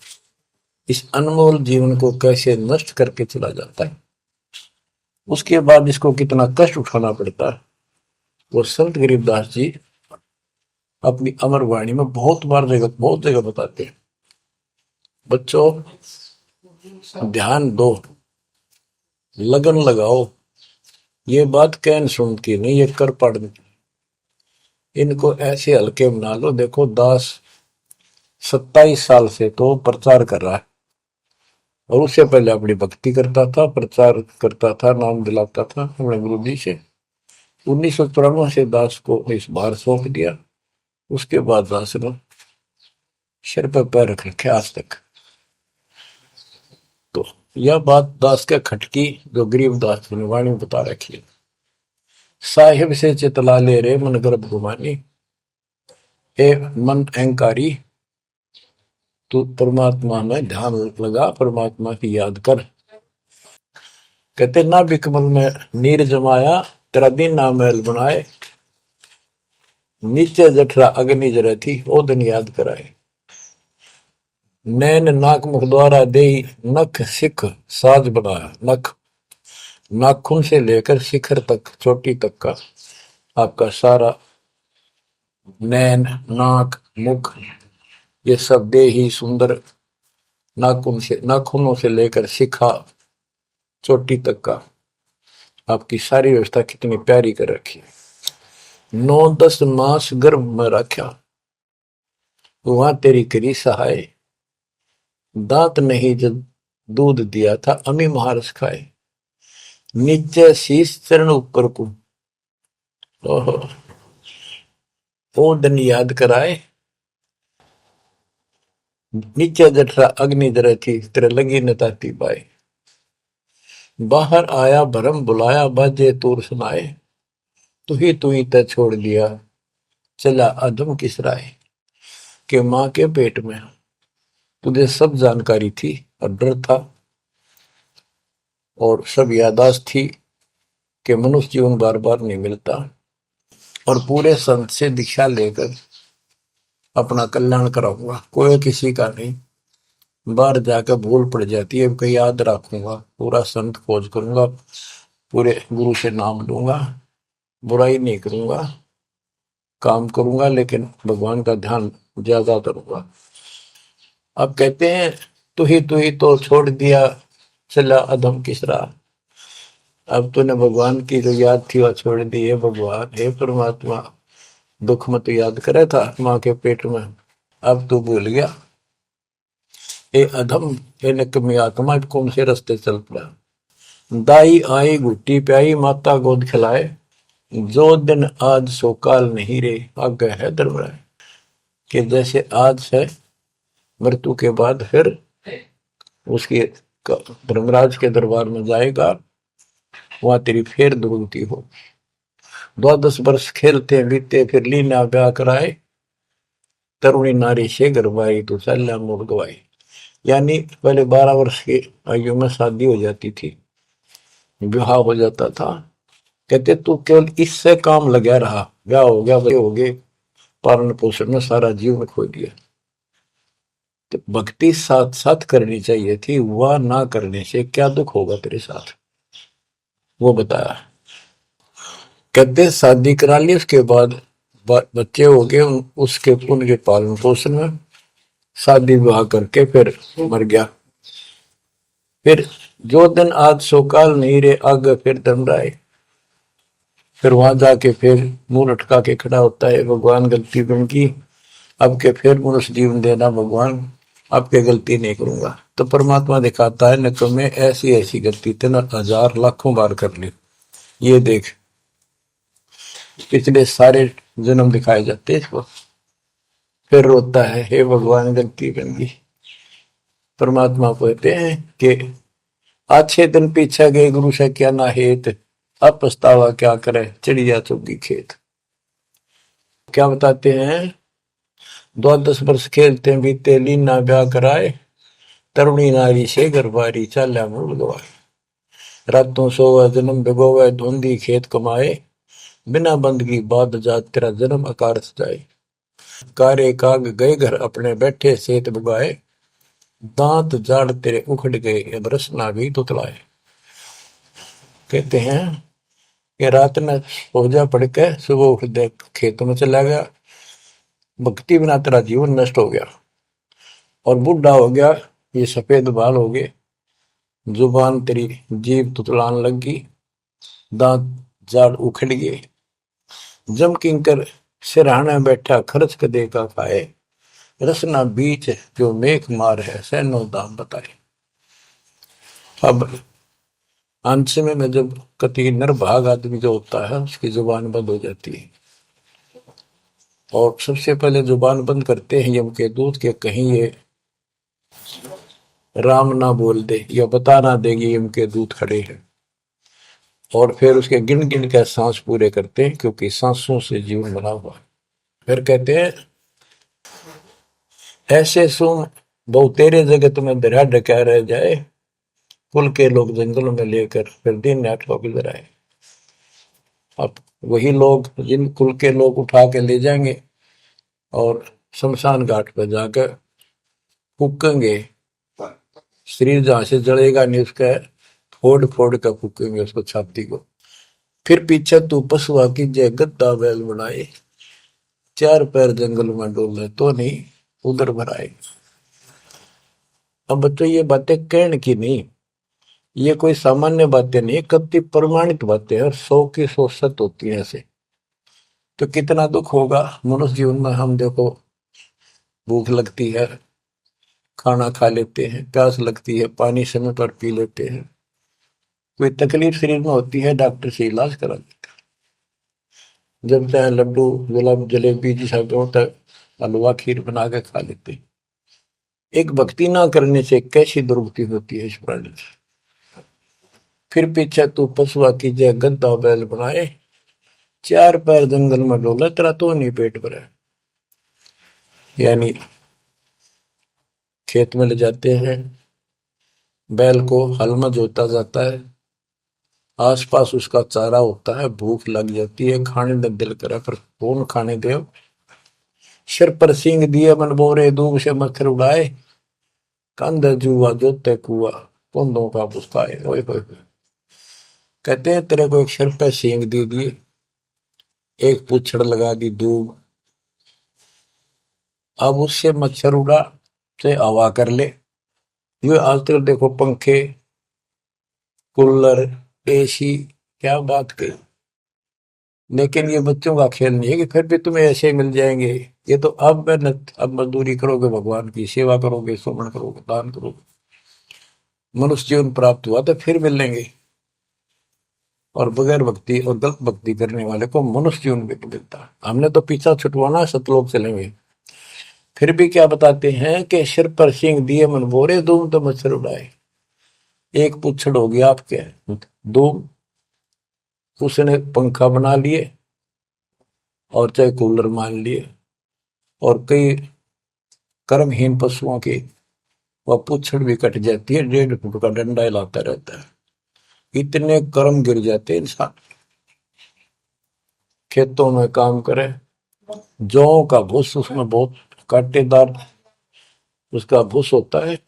इस अनमोल जीवन को कैसे नष्ट करके चला जाता है, उसके बाद इसको कितना कष्ट उठाना पड़ता है, वो संत गरीबदास जी अपनी अमर वाणी में बहुत जगह बताते हैं। बच्चों ध्यान दो, लगन लगाओ, ये बात कैन सुनती नहीं, ये कर पड़ती। इनको ऐसे हल्के बना लो। देखो दास 27 साल से तो प्रचार कर रहा है, और उससे पहले अपनी भक्ति करता था, प्रचार करता था, नाम दिलाता था अपने गुरु जी से। 1994 से दास को इस बार सौंप दिया। उसके बाद दास ने सिर पर पैर रख रखे आज तक। तो यह बात दास के खटकी जो गरीब दास ने वाणी बता रखी है। साहिब से चितला ले रे मन गर्भ गुमानी, ए मन अहंकारी तू परमात्मा में ध्यान लगा, परमात्मा की याद कर। कहते ना बिकमल में नीर जमाया, तेरा दिन ना महल बनाए, नीचे जठरा अग्नि जरे थी ओ दिन याद कराए। नैन नाक मुख द्वारा दे नख सिख साज बनाया, नख नाखून से लेकर शिखर तक, चोटी तक का आपका सारा नैन नाक मुख ये सब दे ही सुंदर, नाखूनों से लेकर शिखा चोटी तक का आपकी सारी व्यवस्था कितनी प्यारी कर रखी है। 9-10 मास गर्भ में रखा, वहां तेरी करी सहाय, दांत नहीं जब दूध दिया था अमी महारस खाए, नीचे शीश चरण ऊपर को ओहो वो दिन याद कराए, नीचे जठरा अग्नि जरे थी तेरे लगी न ताती बाई। बाहर आया भरम बुलाया बाजे तूर सुनाए, तू ही तय छोड़ दिया चला अधम किस राय। के माँ के पेट में तुझे सब जानकारी थी और डर था और सब यादाश्त थी कि मनुष्य जीवन बार बार नहीं मिलता, और पूरे संत से दीक्षा लेकर अपना कल्याण कराऊंगा, कोई किसी का नहीं। बाहर जाकर भूल पड़ जाती है, कहीं याद रखूंगा, पूरा संत खोज करूंगा, पूरे गुरु से नाम लूंगा, बुराई नहीं करूंगा, काम करूंगा, लेकिन भगवान का ध्यान ज्यादा करूंगा। अब कहते हैं तू ही तो छोड़ दिया चला अधम किस राह। अब तूने भगवान की जो याद थी वह छोड़ दी है। भगवान हे परमात्मा, दुख में तो याद करे था माँ के पेट में, अब तू भूल गया। ए अधम ए नकमी आत्मा, कौन से रास्ते चल पड़ा। दाई आई घुट्टी प्याई, माता गोद खिलाए, जो दिन आज सो काल नहीं रे आगे है दरबार। कि जैसे आज है मृत्यु के बाद फिर उसकी धर्मराज के दरबार में जाएगा, वहां तेरी फिर दुर्गति हो। 12 वर्ष खेलते बीते फिर लीना ब्याह कराए, तरुणी नारी से गरबाई तो चल मोड़ गवाई। यानी पहले 12 वर्ष की आयु में शादी हो जाती थी, विवाह हो जाता था। कहते तू केवल इससे काम लगा रहा, ब्याह हो गया, बच्चे हो गए, पालन पोषण में सारा जीवन खो दिया। तो भक्ति साथ साथ करनी चाहिए थी, वह ना करने से क्या दुख होगा तेरे साथ, वो बताया। कहते शादी करा ली, उसके बाद बच्चे हो गए, उसके उनके पालन पोषण में शादी विवाह करके फिर मर गया। फिर जो दिन आज सोकाल नहीं रे आगे फिर धर्मराय। फिर वहां जाके फिर मुंह लटका के खड़ा होता है, भगवान गलती बन की, अब के फिर मनुष्य जीवन देना भगवान, अब के गलती नहीं करूंगा। तो परमात्मा दिखाता है न तुम्हें ऐसी ऐसी गलती तेना 1000 लाखों बार कर ली, ये देख पिछले सारे जन्म दिखाए जाते इसको। फिर रोता है, हे भगवान गलती बन गई। परमात्मा कहते हैं कि अच्छे दिन पीछे गए गुरु से क्या ना हेत, अब पछतावा क्या करे चिड़िया चुगी खेत। क्या बताते हैं, 12 वर्ष खेलते बीते लीना ब्याह कराए, तरुणी नारी से गरबारी चाल्या मूल गवाए। रातों सोवा जन्म भिगोवे धुंधी खेत कमाए, बिना बंदगी बाद जात तेरा जन्म अकार जाए। कारे काग गए घर अपने बैठे सेत बुगाए, दांत जाड़ तेरे उखड़ गए बरस ना भी तुतलाए। कहते हैं कि रात में सोजा पड़ के सुबह उठ दे खेतों में चला गया, भक्ति बिना तेरा जीवन नष्ट हो गया, और बुढ़ा हो गया, ये सफेद बाल हो गए, जुबान तेरी जीभ तुतलान लग गई, दांत जाड़ उखड़ गए। जम किंकर सिरहाना बैठा खर्च कदे का खाए, रसना बीच जो मेघ मार है सैनो दाम बताए। अब अंत में जब कति निर्भाग आदमी जो होता है उसकी जुबान बंद हो जाती है, और सबसे पहले जुबान बंद करते हैं यम के दूत के कहीं ये राम ना बोल दे या बता ना देगी यम के दूत खड़े हैं, और फिर उसके गिन गिन के सांस पूरे करते हैं, क्योंकि सांसों से जीवन बना हुआ है। फिर कहते हैं ऐसे सुन बहु तेरे जगत में दरिया ढका रह जाए, कुल के लोग जंगलों में लेकर फिर दिन रात को गुजर आए। अब वही लोग जिन कुल के लोग उठा के ले जाएंगे और शमशान घाट पर जाकर फूकेंगे, शरीर जहां से जलेगा नहीं उसका फोड़ फोड़ कर फूकेंगे उसको, छाती को। फिर पीछे तू पशुआ की जय गद्दा बैल बनाए, चार पैर जंगल में डोले तो नहीं उधर भराए। अब बच्चों ये बातें कहने की नहीं, ये कोई सामान्य बातें नहीं, कति प्रमाणित बातें हैं और 100 की 100 सत्य होती है ऐसे। तो कितना दुख होगा मनुष्य जीवन में। हम देखो भूख लगती है खाना खा लेते हैं, प्यास लगती है पानी समय पर पी लेते हैं, कोई तकलीफ शरीर में होती है डॉक्टर से इलाज करा लेते हैं, जब चाहे लड्डू गुलाब जलेबी जैसा होता है हलवा खीर बना के खा लेते हैं। एक भक्ति ना करने से कैसी दुर्गति होती है इस प्राणी से। फिर पीछे तू पशुआ की जय गद्दा बैल बनाए, चार पैर जंगल में डोला तेरा तो नहीं पेट भरा। यानी खेत में ले जाते हैं, बैल को हल में जोता जाता है, आसपास उसका चारा होता है, भूख लग जाती है, खाने का दिल करे पर कौन खाने दे। सिर पर सींग दिए मन बोरे दूब से मच्छर उड़ाए, कंध जुआ जोते कुआ कुंदों का पुस्ताए। ओए होए, कहते हैं तेरे को एक सिर पे सींग दे दिए, एक पूछड़ लगा दी दूब, अब उससे मच्छर उड़ा से हवा कर ले। ये आज तक देखो पंखे कूलर एसी क्या बात कही, लेकिन ये बच्चों का खेल नहीं है कि फिर भी तुम्हें ऐसे मिल जाएंगे। ये तो अब मेहनत, अब मजदूरी करोगे, भगवान की सेवा करोगे, सुमन करोगे, दान करोगे, मनुष्य जीवन प्राप्त हुआ तो फिर मिलेंगे। और बगैर भक्ति और गलत भक्ति करने वाले को मनुष्य जीवन भी मिलता। हमने तो पीछा छुटवाना, सतलोक चलेंगे। फिर भी क्या बताते हैं कि सिर पर सिंह दिए मन बोरे, दूम तो मच्छर उड़ाए। एक पुच्छड़ हो गया आपके दूम, उसने पंखा बना लिए और चाहे कूलर मान लिए, और कई कर्महीन पशुओं की वह पुच्छड़ भी कट जाती है, 1.5 फुट का डंडा हिलाता रहता है। इतने कर्म गिर जाते इंसान। खेतों में काम करे, जौ का भूस उसमें बहुत कांटेदार उसका भूस होता है,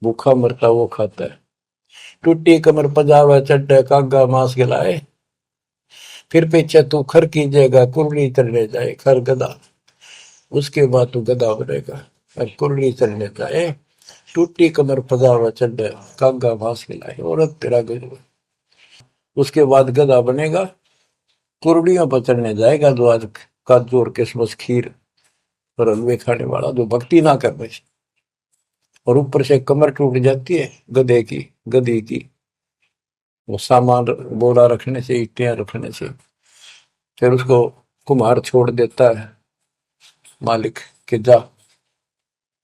भूखा मरता वो खाता है। टूटी कमर पजावा चड्डे कागा मांस खिलाए, फिर पीछे तू खर कीजिएगा कुरली चढ़ने जाए। खर गधा, उसके बाद तू गधा बनेगा और कुरली चढ़ने जाए। टूटी कमर पजावा चड्डे कागा मांस खिलाए, औरत तेरा गजब। उसके बाद गधा बनेगा, कुरड़ियों पर चढ़ने जाएगा, जो आज काजू और किशमिश खीर और हलवे खाने वाला, जो भक्ति ना करने से। और ऊपर से कमर टूट जाती है गधे की गधी की, वो सामान बोरा रखने से, ईटियां रखने से। फिर उसको कुम्हार छोड़ देता है मालिक के जा,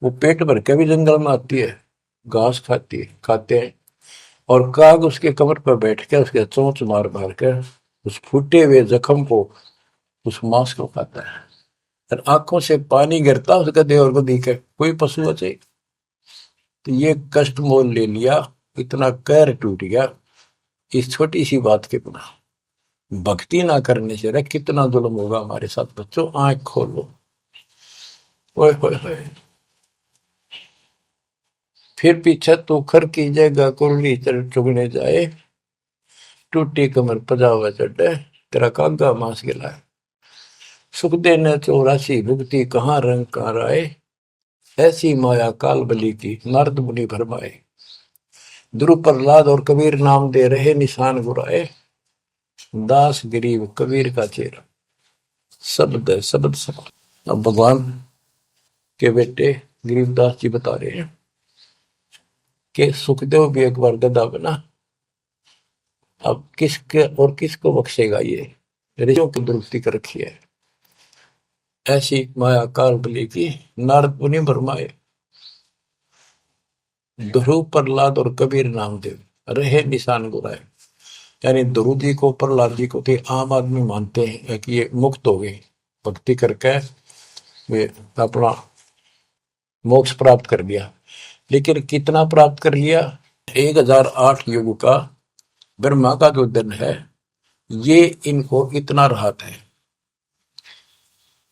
वो पेट भर के भी जंगल में आती है, घास खाती है, खाते हैं। और काग उसके कमर पर बैठ के उसके चोंच मार मार कर उस फूटे हुए जख्म को, उस मांस को खाता है। और आंखों से पानी गिरता उस गधे और गधी के, कोई पशु बचे। तो ये कष्ट मोल ले लिया, इतना कहर टूट गया इस छोटी सी बात के बिना। भक्ति ना करने से रे कितना जुल्म होगा हमारे साथ। बच्चों आंख खोलो। ओए होए होए। फिर पीछे तो खर की जगह कुरली चुगने जाए, टूटी कमर पजावा चढ़े तेरा कागा मांस गिलाए। सुख देने 84 भुगती कहाँ रंग कहाँ आए, ऐसी माया काल बली की नारद मुनि भरमाए। ध्रुव प्रहलाद और कबीर नाम दे रहे निशान गुराए, दास गरीब कबीर का चेहरा। शब्द है शब्द सब। अब भगवान के बेटे गरीबदास जी बता रहे हैं कि सुखदेव भी एक बार गधा बना। अब किसके और किसको बख्शेगा? ये ऋषियों की दुरुस्ती कर रखी है। ऐसी माया काल बली की नारद मुनि भरमाए। ध्रुव, प्रहलाद और कबीर नामदेव रहे निशान गुराए। यानी ध्रुव जी को, प्रहलाद जी को थे आम आदमी मानते हैं कि ये मुक्त हो गए, भक्ति करके वे अपना मोक्ष प्राप्त कर लिया। लेकिन कितना प्राप्त कर लिया? 1008 युग का ब्रह्मा का जो दिन है, ये इनको इतना राहत है।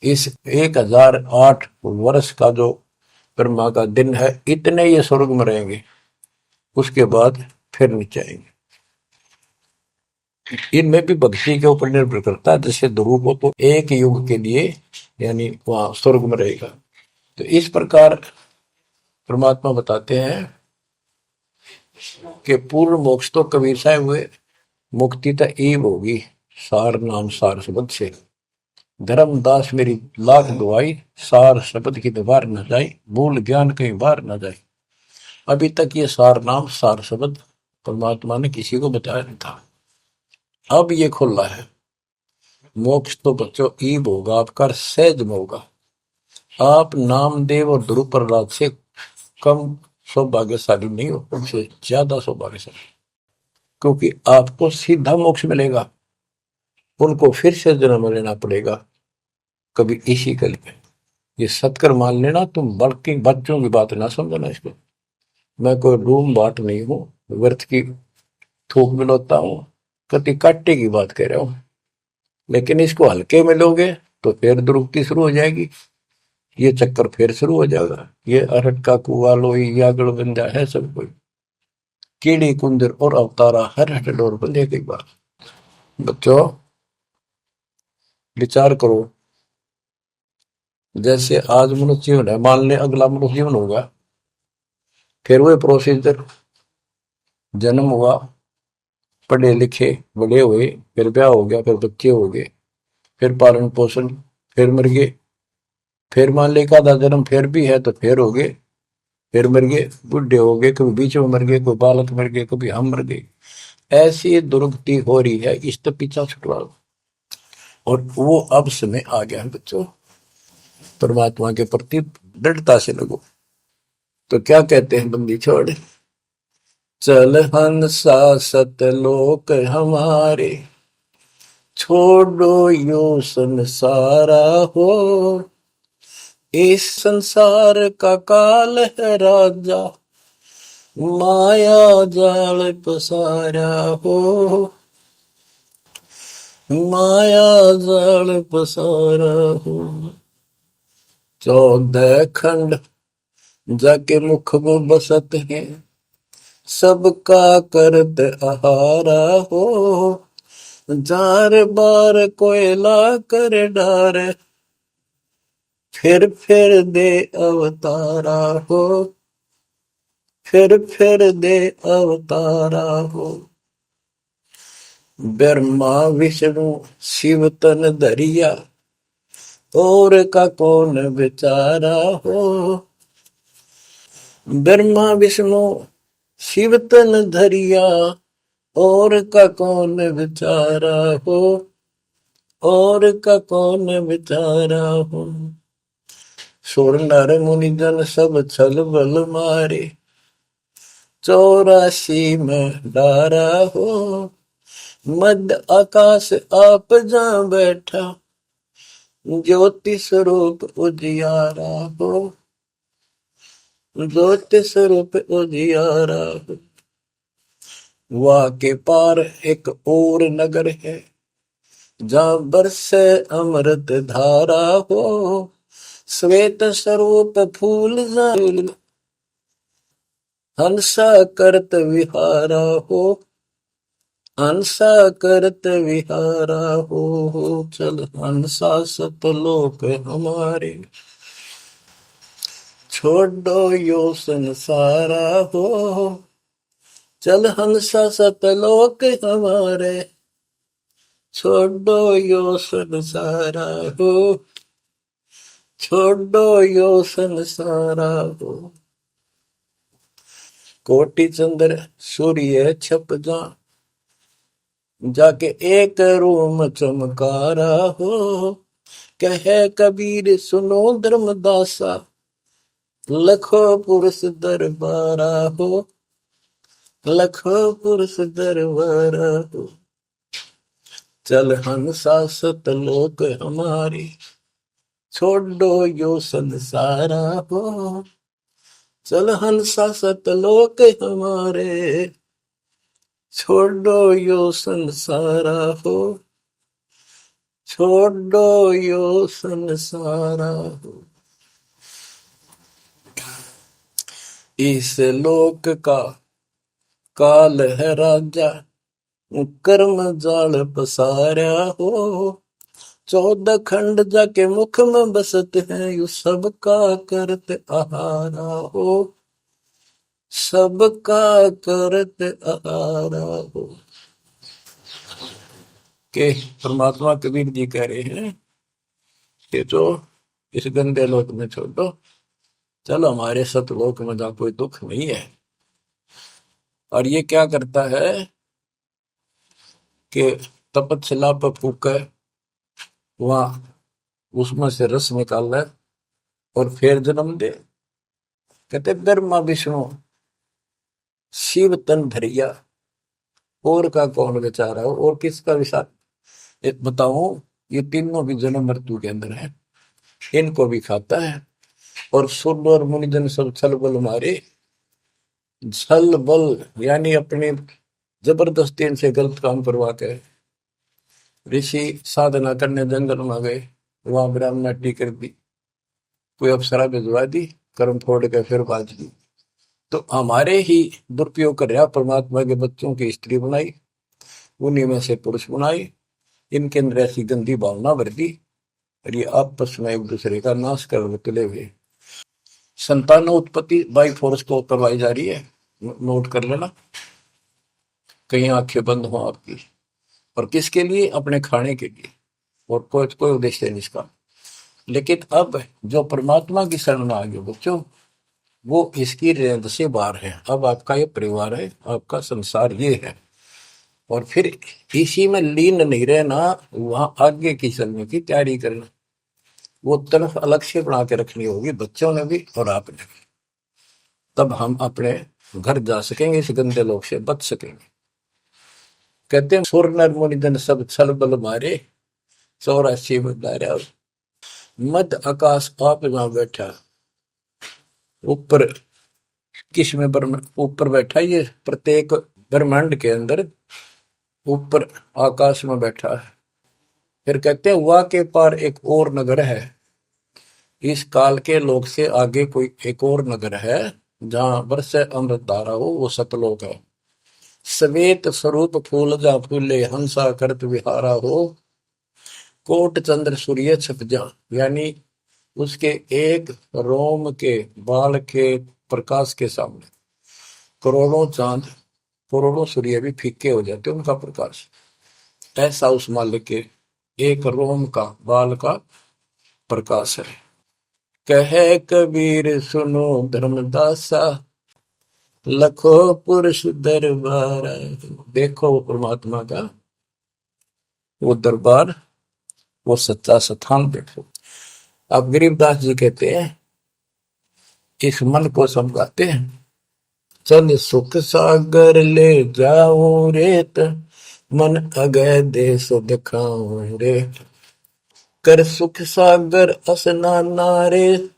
इस 1008 वर्ष का जो ब्रह्मा का दिन है, इतने ये स्वर्ग में रहेंगे, उसके बाद फिर नीचे आएंगे। इनमें भी भक्ति के ऊपर निर्भर करता है। जैसे ध्रुव को तो एक युग के लिए यानी वहां स्वर्ग में रहेगा। तो इस प्रकार परमात्मा बताते हैं कि पूर्ण मोक्ष तो कबीर साहब हुए, मुक्ति तो ईब होगी सार नाम सार शब्द से। धर्मदास मेरी लाख दुआई, सार शब्द की दीवार न जाए, भूल ज्ञान कहीं बाहर न जाए। अभी तक ये सार नाम सार शब्द परमात्मा ने किसी को बताया नहीं था, अब ये खुला है। मोक्ष तो बच्चों ईब होगा आपका, सहज में होगा। आप नामदेव और ध्रुव प्रहलाद से कम सौभाग्यशाली नहीं हो, उनसे ज्यादा सौभाग्यशाली, क्योंकि आपको सीधा मोक्ष मिलेगा। उनको फिर से जन्म लेना पड़ेगा कभी इसी कल में। ये सत्कर मान लेना, तुम बल्कि बच्चों की बात ना समझना इसको। मैं कोई रूम बाट नहीं हूं, व्यर्थ की थूक मिलोता हूं, कति काटे की बात कह रहा हूं। लेकिन इसको हल्के में लोगे तो फिर दुरुक्ति शुरू हो जाएगी, ये चक्कर फिर शुरू हो जाएगा। ये अरट का कुआ लोई यागड़ बंजा है सब कोई, कीड़ी कुंदर और अवतारा हर हट डोर बंधे की बात। बच्चों विचार करो, जैसे आज मनुष्य जीवन है, मान ले अगला मनुष्य जीवन होगा, फिर वही प्रोसीजर, जन्म हुआ, पढ़े लिखे बड़े हुए, फिर ब्याह हो गया, फिर बच्चे हो गए, फिर पालन पोषण, फिर मर गए, फिर मान ले का जन्म फिर भी है तो फिर हो गए, फिर मर गए, बुढ़े हो गए, कभी बीच में मर गए, कोई बालक मर गए, कभी हम मर गए। ऐसी दुर्गति हो रही है, इस तो पीछा छुटवा। और वो अब समय आ गया है बच्चों, परमात्मा के प्रति दृढ़ता से लगो। तो क्या कहते हैं बंदी छोड़, चल हंसा सतलोक हमारे, छोड़ो यो संसारा हो। इस संसार का काल है राजा, माया जाल पसारा हो। माया जाल पसारा हो। 14 खंड जाके मुख में बसत है, सबका करत आहारा हो। जार बार कोयला कर डार, फिर दे अवतारा हो। फिर दे अवतारा हो। ब्रह्मा विष्णु शिव तन धरिया, और का कौन बेचारा हो। ब्रह्मा विष्णु शिव तन धरिया, और का कौन बेचारा हो। और का कौन बेचारा हो। सुर नर मुनि जन सब छल बल मारे, 84 में डारा हो। मध्य आकाश आप जा बैठा, ज्योति स्वरूप उजियारा हो। ज्योति स्वरूप उजियारा हो। वहां के पार एक और नगर है, जहां बरसे अमृत धारा हो। श्वेत स्वरूप फूल हंसा करत विहारा हो। हंसा करत विहारा हो। चल हंसा सतलोक हमारे, छोड़ो यो संसारा हो। चल हंसा सतलोक हमारे, छोड़ो यो संसारा हो। छोड़ो यो संसारा हो। कोटि चंद्र सूर्य छप जा, जाके एक रूम चमकारा हो। कहे कबीर सुनो धर्मदासा, लखो पुरुष दरबारा हो। लखो पुरुष दरबारा हो। चल हंसा सतलोक हमारी, छोड़ो यो संसारा हो। चल हंसा सतलोक हमारे, छोड़ो यो संसारा हो। छोड़ो यो संसारा हो। इस लोक का काल है राजा, कर्म जाल पसारा हो। 14 खंड जाके मुख में बसते हैं, यू सबका करत आहारा हो। सबका करत आहारा हो। के परमात्मा कबीर जी कह रहे हैं कि जो इस गंदे लोक में छोड़ो, चलो हमारे सतलोक में जहाँ कोई दुख नहीं है। और ये क्या करता है कि तपतशिला पर फूके, वहां उसमें से रस निकाल ले और फिर जन्म दे। कहते ब्रह्मा विष्णु शिव तन धरिया, और का कौन बेचारा हो और किसका विचार बताऊं। ये तीनों भी जन्म मृत्यु के अंदर है, इनको भी खाता है। और सुर और मुनिजन सब छल बल मारे। छल बल यानी अपनी जबरदस्ती इनसे गलत काम करवा के ऋषि साधना करने जंगल में गए, वहां ब्राह्मणाटी कर दी, कोई अप्सरा भिजवा दी, कर्म फोड़ के फिर बाज दी। तो हमारे ही दुरुपयोग कर रहा। परमात्मा के बच्चों की स्त्री बनाई, उन्हीं में से पुरुष बनाई, इनके अंदर ऐसी गंदी भावना भर दी और ये आपस में एक दूसरे का नाश कर निकले हुए। संतान उत्पत्ति बाई फोर्स को करवाई जा रही है, नोट कर लेना, कहीं आंखें बंद हो आपकी। और किसके लिए? अपने खाने के लिए, और कोई उद्देश्य नहीं इसका। लेकिन अब जो परमात्मा की शरण में आ गए बच्चों, वो इसकी रेंज से बाहर है। अब आपका ये परिवार है, आपका संसार ये है, और फिर इसी में लीन नहीं रहना, वहां आगे की चलने की तैयारी करना। वो तरफ अलग से बना के रखनी होगी बच्चों ने भी और आपने भी। तब हम अपने घर जा सकेंगे, इस गंदे लोग से बच सकेंगे। कहते हैं सुर नर मुनिजन सब छल बल मारे, 84 बदारा। मध्य आकाश आप जहां बैठा, ऊपर किस में ऊपर बैठा, ये प्रत्येक ब्रह्मांड के अंदर ऊपर आकाश में बैठा है। फिर कहते हैं वह के पार एक और नगर है। इस काल के लोक से आगे कोई एक और नगर है जहां बरसे अमृत धारा हो, वो सतलोक है। श्वेत स्वरूप फूल जा फूले, हंसा करत विहारा हो। कोट चंद्र सूर्य छप जा, यानी उसके एक रोम के बाल के प्रकाश के सामने करोड़ों चांद, करोड़ों सूर्य भी फीके हो जाते उनका प्रकाश। ऐसा उस मालिक के एक रोम का बाल का प्रकाश है। कहे कबीर सुनो धर्मदासा, लखो पुरुष दरबार। देखो वो परमात्मा का वो दरबार, वो सच्चा स्थान देखो। अब गरीबदास जी कहते हैं, इस मन को समझाते हैं। चल सुख सागर ले जाऊं रेत, मन अगय देश दिखाऊं रे। कर सुख सागर असनाना रे,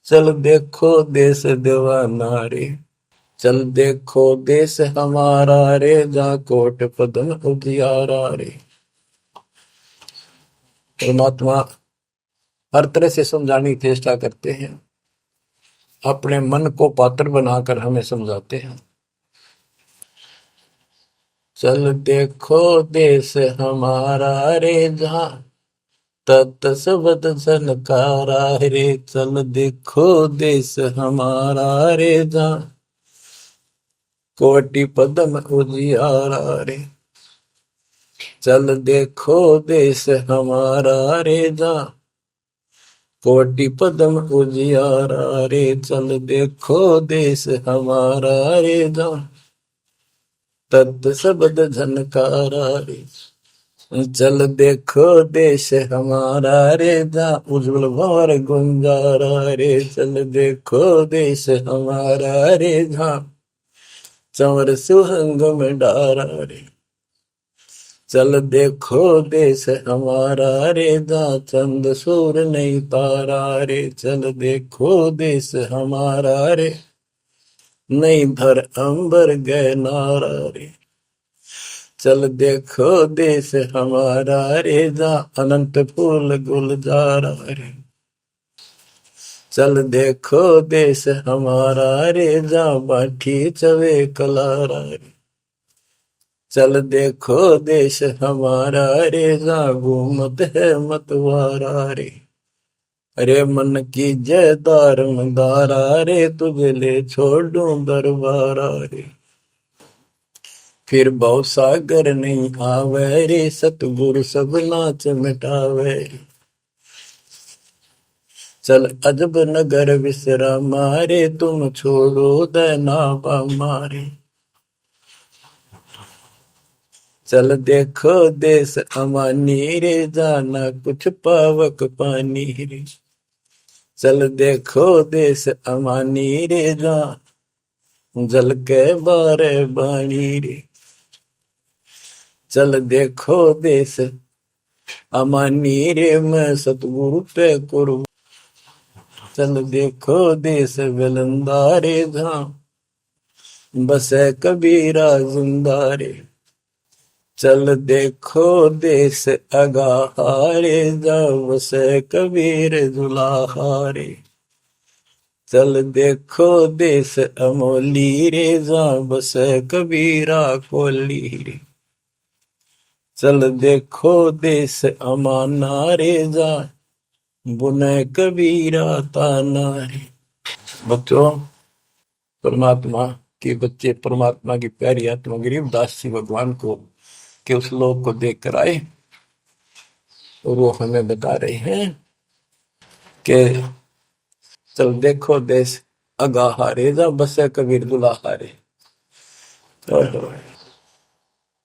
चल देखो देश दीवाना रे। चल देखो देश हमारा रे, जा कोट पदम उजियारा रे। परमात्मा हर तरह से समझाने की चेष्टा करते हैं, अपने मन को पात्र बनाकर हमें समझाते हैं। चल देखो देश हमारा रे, जहां तत शब्द सनकारा रे। चल देखो देश हमारा रे, जहां कोटि पदम उजियारा रे। चल देखो देश हमारा रे, जहां कोटि पदम उजियारा रे, चल देखो देश हमारा रे, जान तत् शब्द झनकारा रे। चल देखो देश हमारा रे, जहाँ उज्जवल भंवर गुंजारा रे। चल देखो देश हमारा रे, जहाँ चंवर सुहंग में डारा रे। चल देखो देश हमारा रे, जहाँ चंद सूर नहीं तारा रे। चल देखो देश हमारा रे, नहीं धर अंबर गए नारा रे। चल देखो देश हमारा रे, जहाँ अनंत फूल गुलजारा रे। चल देखो देश हमारा रे, जहाँ बाठी चवे कलारा रे। चल देखो देश हमारा रे, जहाँ घूमत है मतवारा रे। अरे मन की जय दारमदारा रे, तुझे ले छोड़ूं दरबारा रे। फिर भव सागर नहीं आवे रे, सतगुरु सब नाच मिटावे रे। चल अजब नगर विश्रामा रे, तुम छोड़ो देना मारे। चल देखो देश अमानी रे, जाना कुछ पावक पानी रे। चल देखो देश अमानी रे, जा जल के बारे बाणी रे। चल देखो देश अमानी रे, मैं सतगुरु पे कुर्ब। चल देखो देश विलंदा रे, जहाँ बसे कबीरा जिंदा रे। चल देखो देश अगाहारे, जहाँ बसे कबीर जुलाहारे। चल देखो देश अमोली रे, जहाँ बसे कबीरा कोली रे। चल देखो देश अमाना रे, जहाँ बुने कबीरा ताना रे। बच्चों, परमात्मा के बच्चे परमात्मा की प्यारी आत्मा गरीबदास जी भगवान को के उस लोक को देख कर आए, और वो हमें बता रहे हैं कि चल देखो देश अगाहारे, जा बसे कबीर दुलाहारे।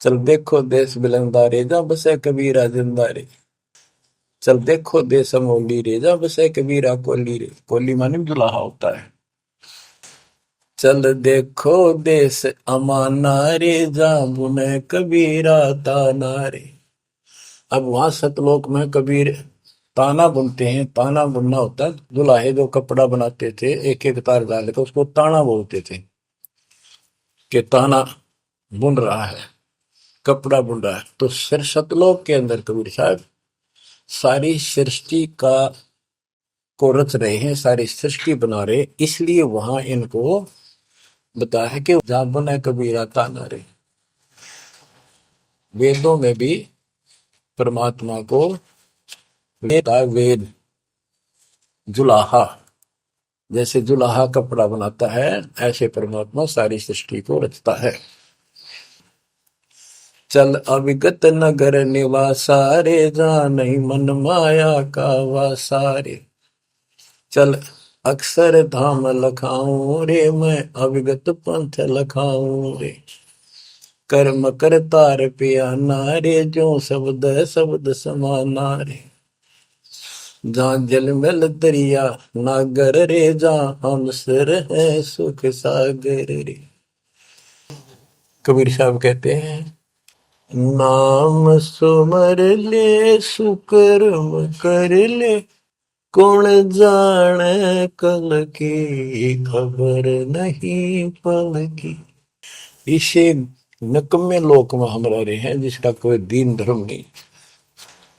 चल देखो देश बिलंदारे, जा बसे कबीरा जिंदारे। चल देखो देश अमोली रे, जा बसे कबीरा कोली रे। कोली माने दुलाहा होता है। चल देखो देश अमाना रे, जा बुने कबीरा ताना रे। अब वहां सतलोक में कबीर ताना बुनते हैं। ताना बुनना होता है, दुल्हे जो कपड़ा बनाते थे एक एक तार डाले तो उसको ताना बोलते थे, कि ताना बुन रहा है, कपड़ा बुन रहा है। तो सिर सतलोक के अंदर कबीर साहब सारी सृष्टि का को रच रहे हैं, सारी सृष्टि बना रहे, इसलिए वहां इनको बताया है कि जहां बुने कबीरा ताना रे। वेदों में भी परमात्मा को वेद जुलाहा, जैसे जुलाहा कपड़ा बनाता है, ऐसे परमात्मा सारी सृष्टि को रचता है। चल अविगत नगर निवासा रे, जहाँ नहीं मन माया का वासा रे। चल अक्षर धाम लखाऊं रे, मैं अविगत पंथ लखाऊं रे। कर्म करतार पियाना रे, जो शब्द शब्द समाना रे। जहाँ जल मिल दरिया नागर रे, जहाँ हम सिर है सुख सागर रे। कबीर साहब कहते हैं, नाम सुमर ले सुकर्म कर ले, कौन जाने कल की खबर नहीं पल की। इसे नकम्मे लोक में हम रह रहे हैं, जिसका कोई दीन धर्म नहीं,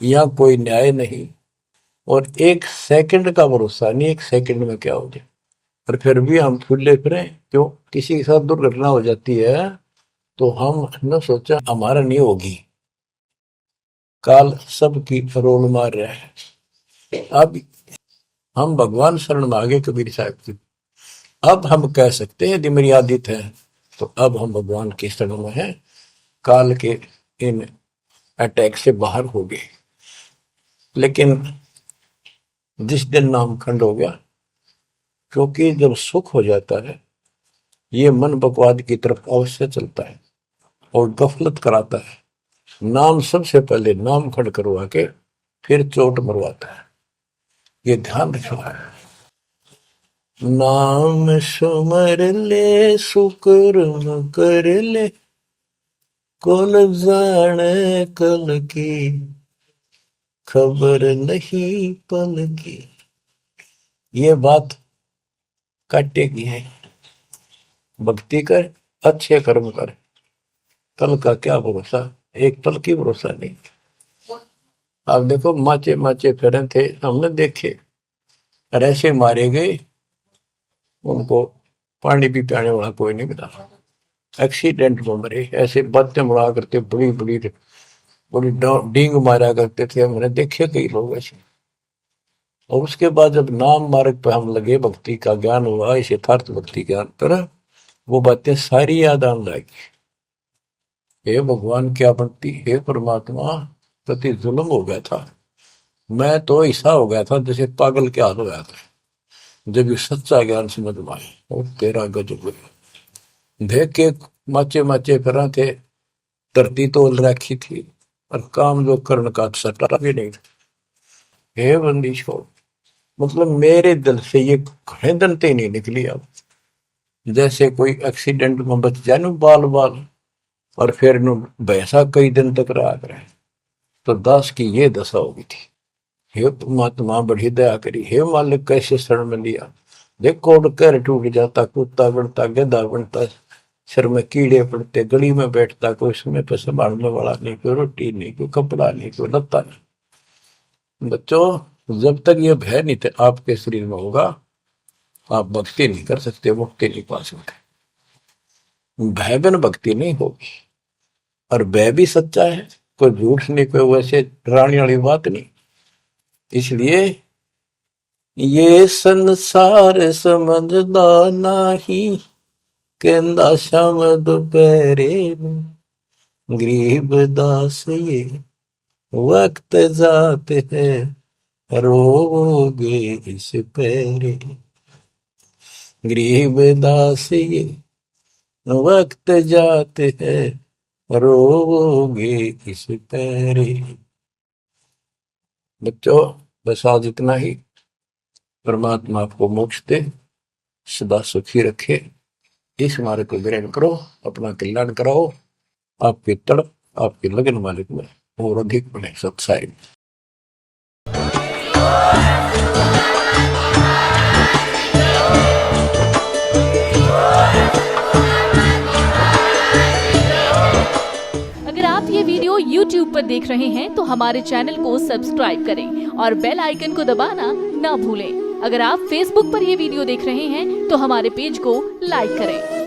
यहाँ कोई न्याय नहीं, और एक सेकंड का भरोसा नहीं, एक सेकंड में क्या हो जाए। और फिर भी हम फूले फिरे, क्यों? किसी के साथ दुर्घटना हो जाती है तो हम न सोचा हमारा नहीं होगी, काल सबकी रोल मार रहा है। अब हम भगवान शरण मांगे कबीर साहब की, अब हम कह सकते हैं यदि मेरी आदित है तो अब हम भगवान की शरण में हैं, काल के इन अटैक से बाहर हो गए। लेकिन जिस दिन नामखंड हो गया, क्योंकि जब सुख हो जाता है ये मन बकवाद की तरफ अवश्य चलता है और गफलत कराता है। नाम सबसे पहले नाम खड़ करवा के फिर चोट मरवाता है, ये ध्यान रखना है। नाम सुमर ले सुकर्म कर ले, कौन जाने कल की खबर नहीं पल की। ये बात काटे की है। भक्ति कर, अच्छे कर्म कर, कल का क्या भरोसा, एक पल की भरोसा नहीं। आप देखो माचे माचे फिरे थे, हमने देखे, और ऐसे मारे गए, उनको पानी भी पियाने वाला कोई नहीं मिला, एक्सीडेंट में मरे। ऐसे बातें बड़ा करते, बड़ी बड़ी बड़ी डींग मारा करते थे, हमने देखे कई लोग ऐसे। और उसके बाद जब नाम मार्ग पर हम लगे, भक्ति का ज्ञान हुआ, इस यथार्थ भक्ति ज्ञान पर, वो बातें सारी याद आने लगी। हे भगवान क्या बनती, हे परमात्मा, प्रति जुल्म हो गया था। मैं तो ऐसा हो गया था जैसे पागल के हाल हो गया था। जब ये सच्चा ज्ञान समझ में आया, और तेरा गजब देख के माचे माचे फिरा थे, धरती तोल रखी थी, और काम जो कर्ण का सटा भी नहीं था। हे बंदी छोड़, मतलब मेरे दिल से ये घने दंते नहीं निकली। अब जैसे कोई एक्सीडेंट में बच जाए न बाल बाल, और फिर नु भैंसा कई दिन तक रहा करे, तो दास की ये दशा होगी थी। हे परमात्मा बड़ी दया करी, हे मालिक कैसे शरण में लिया। देखो कर टूट जाता, कुत्ता बनता, गधा बनता, सिर में कीड़े पड़ते, गली में बैठता, कोई समय पर संभालने वाला नहीं, कोई रोटी नहीं, कोई कपड़ा नहीं, कोई लत्ता नहीं। बच्चों, जब तक ये भय नहीं थे आपके शरीर में होगा, आप भक्ति नहीं कर सकते, मुक्ति नहीं पा सकते। भय बिन भक्ति नहीं होगी। और भय भी सच्चा है, कोई झूठ नहीं, कोई वैसे डराने वाली बात नहीं। इसलिए ये संसार समझदा नहीं, कहंदा शाम दोपहरे गरीब दास ये वक्त जाते हैं रोगे इस पैरे। गरीब दास ये वक्त जाते हैं रोगे इस पैरे। बच्चों, बस आज इतना ही। परमात्मा आपको मोक्ष दे, सदा सुखी रखे, इस मार्ग को ग्रहण करो, अपना कल्याण कराओ, आपकी तड़प, आपकी लगन मालिक में और अधिक बने सत्साई। अगर आप ये वीडियो YouTube पर देख रहे हैं तो हमारे चैनल को सब्सक्राइब करें और बेल आइकन को दबाना ना भूलें। अगर आप Facebook पर ये वीडियो देख रहे हैं तो हमारे पेज को लाइक करें।